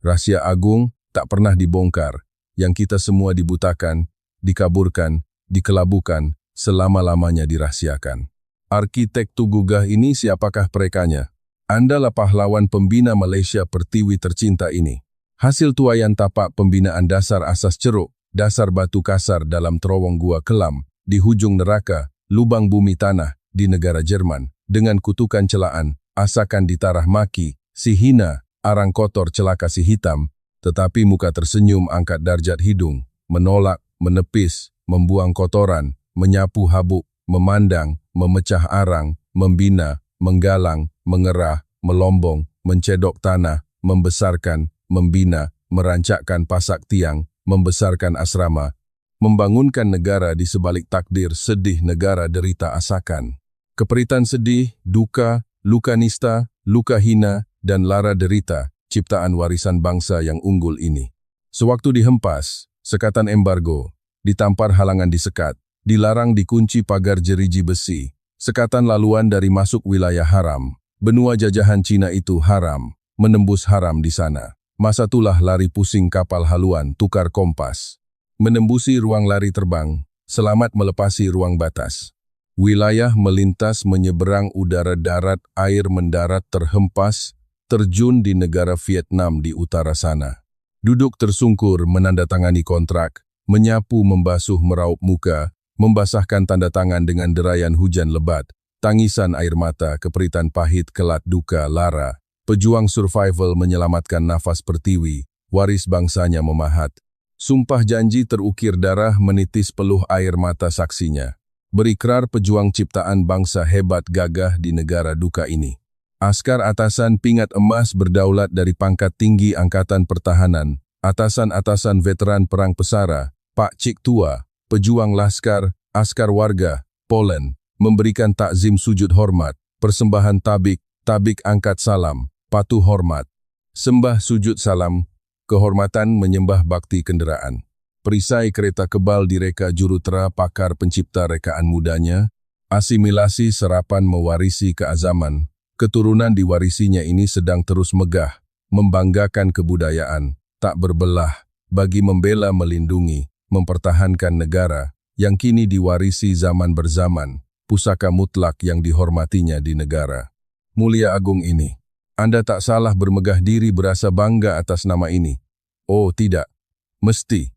Rahsia agung tak pernah dibongkar, yang kita semua dibutakan, dikaburkan, dikelabukan, selama-lamanya dirahsiakan. Arkitek Tugugah ini siapakah perekanya? Andalah pahlawan pembina Malaysia Pertiwi tercinta ini. Hasil tuaian tapak pembinaan dasar asas ceruk, dasar batu kasar dalam terowong gua kelam, di hujung neraka, lubang bumi tanah, di negara Jerman, dengan kutukan celaan, asakan ditarah maki, si hina, arang kotor celaka si hitam, tetapi muka tersenyum angkat darjat hidung, menolak, menepis, membuang kotoran, menyapu habuk, memandang, memecah arang, membina, menggalang, mengerah, melombong, mencedok tanah, membesarkan, membina, merancakkan pasak tiang, membesarkan asrama, membangunkan negara di sebalik takdir sedih negara derita asakan. Keperitan sedih, duka, luka nista, luka hina, dan lara derita, ciptaan warisan bangsa yang unggul ini. Sewaktu dihempas, sekatan embargo, ditampar halangan disekat, dilarang dikunci pagar jeriji besi, sekatan laluan dari masuk wilayah haram, benua jajahan Cina itu haram, menembus haram di sana. Masa itulah lari pusing kapal haluan tukar kompas. Menembusi ruang lari terbang, selamat melepasi ruang batas. Wilayah melintas menyeberang udara darat, air mendarat terhempas, terjun di negara Vietnam di utara sana. Duduk tersungkur menandatangani kontrak, menyapu membasuh meraup muka, membasahkan tanda tangan dengan derayan hujan lebat, tangisan air mata, keperitan pahit, kelat duka, lara. Pejuang survival menyelamatkan nafas Pertiwi, waris bangsanya memahat. Sumpah janji terukir darah menitis peluh air mata saksinya. Berikrar pejuang ciptaan bangsa hebat gagah di negara duka ini. Askar atasan pingat emas berdaulat dari pangkat tinggi Angkatan Pertahanan, atasan-atasan veteran perang pesara, Pak Cik Tua, pejuang laskar, askar warga, Poland, memberikan takzim sujud hormat, persembahan tabik, tabik angkat salam, patuh hormat, sembah sujud salam, kehormatan menyembah bakti kenderaan. Perisai kereta kebal direka jurutera pakar pencipta rekaan mudanya, asimilasi serapan mewarisi keazaman, keturunan diwarisinya ini sedang terus megah, membanggakan kebudayaan, tak berbelah, bagi membela melindungi, mempertahankan negara, yang kini diwarisi zaman berzaman, pusaka mutlak yang dihormatinya di negara. Mulia agung ini. Anda tak salah bermegah diri berasa bangga atas nama ini. Oh tidak, mesti.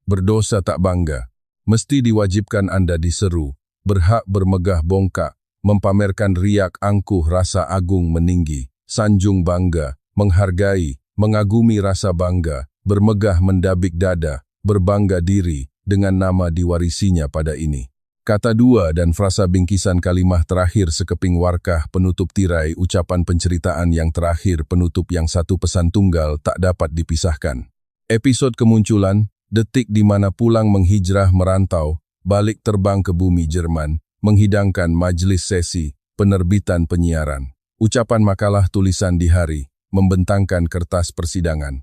Berdosa tak bangga. Mesti diwajibkan Anda diseru, berhak bermegah bongkak, mempamerkan riak angkuh rasa agung meninggi, sanjung bangga, menghargai, mengagumi rasa bangga, bermegah mendabik dada, berbangga diri dengan nama diwarisinya pada ini. Kata dua dan frasa bingkisan kalimah terakhir sekeping warkah penutup tirai ucapan penceritaan yang terakhir penutup yang satu pesan tunggal tak dapat dipisahkan. Episod kemunculan, detik di mana pulang menghijrah merantau, balik terbang ke bumi Jerman, menghidangkan majelis sesi, penerbitan penyiaran. Ucapan makalah tulisan di hari, membentangkan kertas persidangan.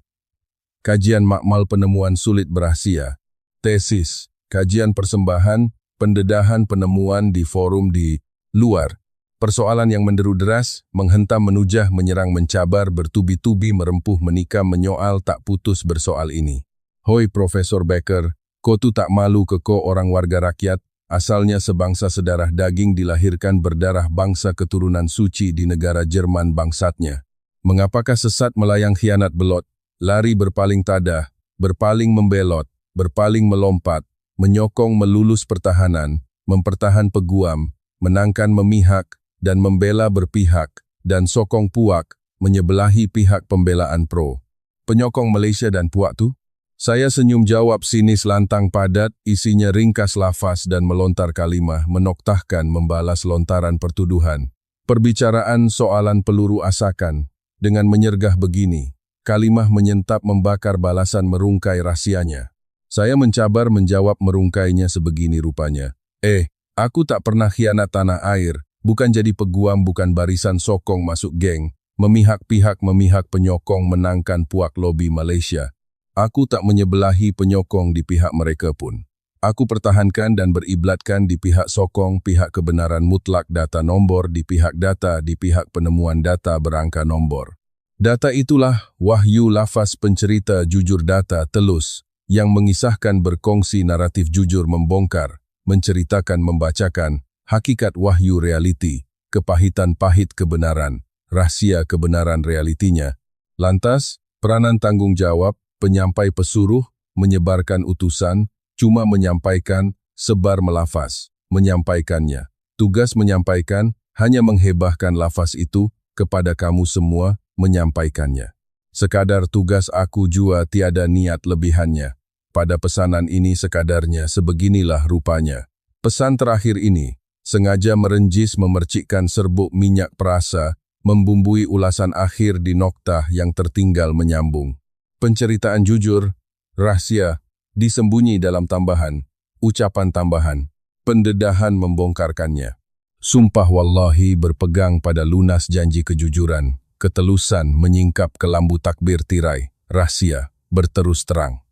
Kajian makmal penemuan sulit berahsia, tesis, kajian persembahan, pendedahan penemuan di forum di luar. Persoalan yang menderu deras, menghentam menujah, menyerang mencabar, bertubi-tubi merempuh menikam menyoal tak putus bersoal ini. Hoi Profesor Becker, kau tu tak malu ke kau orang warga rakyat, asalnya sebangsa sedarah daging dilahirkan berdarah bangsa keturunan suci di negara Jerman bangsatnya. Mengapakah sesat melayang khianat belot, lari berpaling tadah, berpaling membelot, berpaling melompat, menyokong melulus pertahanan, mempertahan peguam, menangkan memihak, dan membela berpihak, dan sokong puak, menyebelahi pihak pembelaan pro. Penyokong Malaysia dan puak tu? Saya senyum jawab sinis lantang padat, isinya ringkas lafaz dan melontar kalimah, menoktahkan membalas lontaran pertuduhan. Perbicaraan soalan peluru asakan, dengan menyergah begini, kalimah menyentap membakar balasan merungkai rahsianya. Saya mencabar menjawab merungkainya sebegini rupanya. Aku tak pernah khianat tanah air, bukan jadi peguam, bukan barisan sokong masuk geng, memihak pihak memihak penyokong menangkan puak lobi Malaysia. Aku tak menyebelahi penyokong di pihak mereka pun. Aku pertahankan dan beriblatkan di pihak sokong, pihak kebenaran mutlak data nombor, di pihak data, di pihak penemuan data berangka nombor. Data itulah wahyu lafaz pencerita jujur data telus, yang mengisahkan berkongsi naratif jujur membongkar, menceritakan membacakan, hakikat wahyu realiti, kepahitan pahit kebenaran, rahsia kebenaran realitinya. Lantas, peranan tanggung jawab, penyampai pesuruh, menyebarkan utusan, cuma menyampaikan, sebar melafaz, menyampaikannya. Tugas menyampaikan, hanya menghebahkan lafaz itu, kepada kamu semua, menyampaikannya. Sekadar tugas aku jua tiada niat lebihannya. Pada pesanan ini sekadarnya sebeginilah rupanya. Pesan terakhir ini, sengaja merenjis memercikkan serbuk minyak perasa, membumbui ulasan akhir di noktah yang tertinggal menyambung. Penceritaan jujur, rahsia, disembunyi dalam tambahan, ucapan tambahan, pendedahan membongkarkannya. Sumpah wallahi berpegang pada lunas janji kejujuran, ketelusan menyingkap ke lambu takbir tirai, rahsia, berterus terang.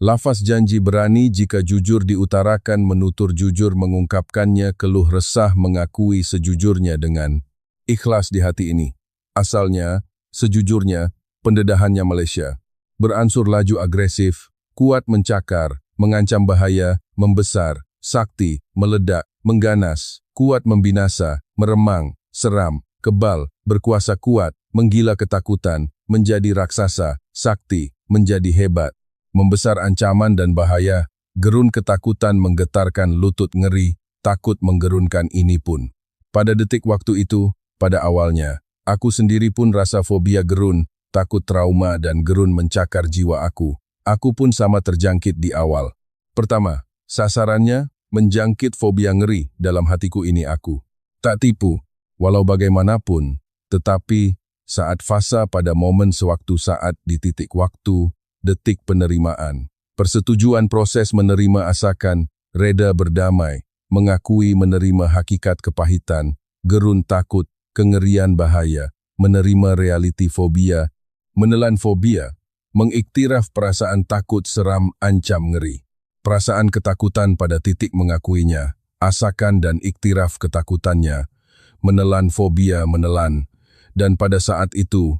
Lafaz janji berani jika jujur diutarakan, menutur jujur mengungkapkannya, keluh resah mengakui sejujurnya dengan ikhlas di hati ini. Asalnya, sejujurnya, pendedahannya Malaysia. Beransur laju agresif, kuat mencakar, mengancam bahaya, membesar, sakti, meledak, mengganas, kuat membinasa, meremang, seram, kebal, berkuasa kuat, menggila ketakutan, menjadi raksasa, sakti, menjadi hebat. Membesar ancaman dan bahaya, gerun ketakutan menggetarkan lutut ngeri, takut menggerunkan ini pun. Pada detik waktu itu, pada awalnya, aku sendiri pun rasa fobia gerun, takut trauma dan gerun mencakar jiwa aku. Aku pun sama terjangkit di awal. Pertama, sasarannya menjangkit fobia ngeri dalam hatiku ini aku. Tak tipu, walau bagaimanapun, tetapi saat fasa pada momen sewaktu saat di titik waktu, detik penerimaan. Persetujuan proses menerima asakan, reda berdamai, mengakui menerima hakikat kepahitan, gerun takut, kengerian bahaya, menerima realiti fobia, menelan fobia, mengiktiraf perasaan takut, seram, ancam, ngeri. Perasaan ketakutan pada titik mengakuinya, asakan dan iktiraf ketakutannya, menelan fobia, menelan, dan pada saat itu,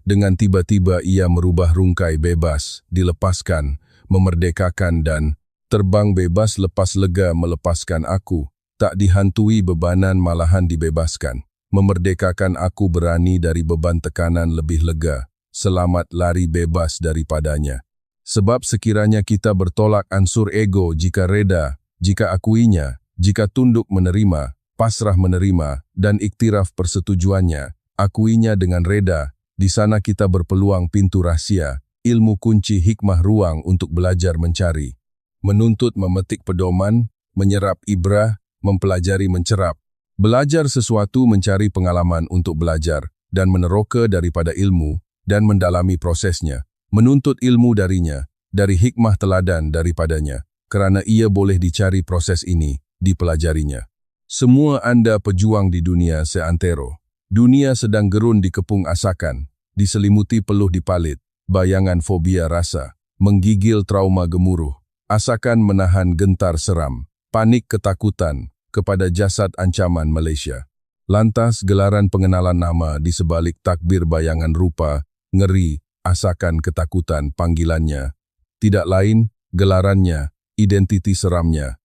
dengan tiba-tiba ia merubah rungkai bebas, dilepaskan, memerdekakan dan terbang bebas lepas lega melepaskan aku, tak dihantui bebanan malahan dibebaskan. Memerdekakan aku berani dari beban tekanan lebih lega, selamat lari bebas daripadanya. Sebab sekiranya kita bertolak ansur ego jika reda, jika akuinya, jika tunduk menerima, pasrah menerima, dan iktiraf persetujuannya, akuinya dengan reda, di sana kita berpeluang pintu rahsia, ilmu kunci hikmah ruang untuk belajar mencari. Menuntut memetik pedoman, menyerap ibrah, mempelajari mencerap. Belajar sesuatu mencari pengalaman untuk belajar, dan meneroka daripada ilmu, dan mendalami prosesnya. Menuntut ilmu darinya, dari hikmah teladan daripadanya, kerana ia boleh dicari proses ini, dipelajarinya. Semua anda pejuang di dunia seantero. Dunia sedang gerun dikepung asakan, diselimuti peluh dipalit, bayangan fobia rasa, menggigil trauma gemuruh, asakan menahan gentar seram, panik ketakutan, kepada jasad ancaman Malaysia. Lantas gelaran pengenalan nama di sebalik takbir bayangan rupa, ngeri, asakan ketakutan panggilannya. Tidak lain, gelarannya, identiti seramnya.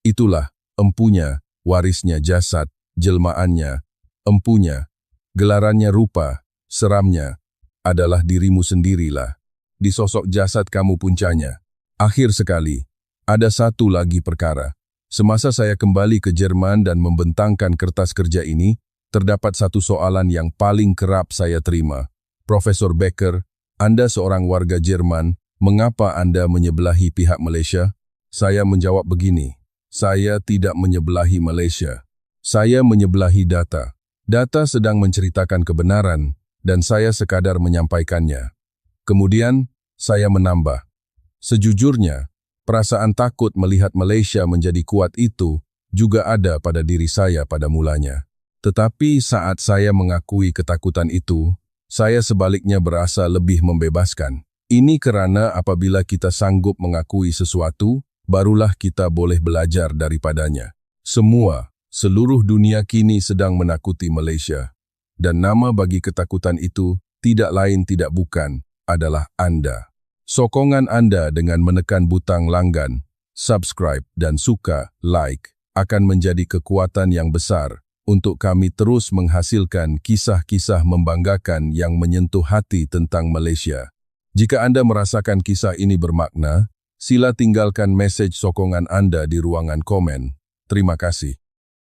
Itulah empunya, warisnya jasad, jelmaannya, empunya, gelarannya rupa, seramnya, adalah dirimu sendirilah. Di sosok jasad kamu puncanya. Akhir sekali, ada satu lagi perkara. Semasa saya kembali ke Jerman dan membentangkan kertas kerja ini, terdapat satu soalan yang paling kerap saya terima. Profesor Becker, Anda seorang warga Jerman, mengapa Anda menyebelahi pihak Malaysia? Saya menjawab begini, saya tidak menyebelahi Malaysia. Saya menyebelahi data. Data sedang menceritakan kebenaran, dan saya sekadar menyampaikannya. Kemudian, saya menambah, sejujurnya, perasaan takut melihat Malaysia menjadi kuat itu juga ada pada diri saya pada mulanya. Tetapi saat saya mengakui ketakutan itu, saya sebaliknya berasa lebih membebaskan. Ini kerana apabila kita sanggup mengakui sesuatu, barulah kita boleh belajar daripadanya. Seluruh dunia kini sedang menakuti Malaysia. Dan nama bagi ketakutan itu tidak lain tidak bukan adalah Anda. Sokongan Anda dengan menekan butang langgan, subscribe dan suka, like, akan menjadi kekuatan yang besar untuk kami terus menghasilkan kisah-kisah membanggakan yang menyentuh hati tentang Malaysia. Jika Anda merasakan kisah ini bermakna, sila tinggalkan mesej sokongan Anda di ruangan komen. Terima kasih.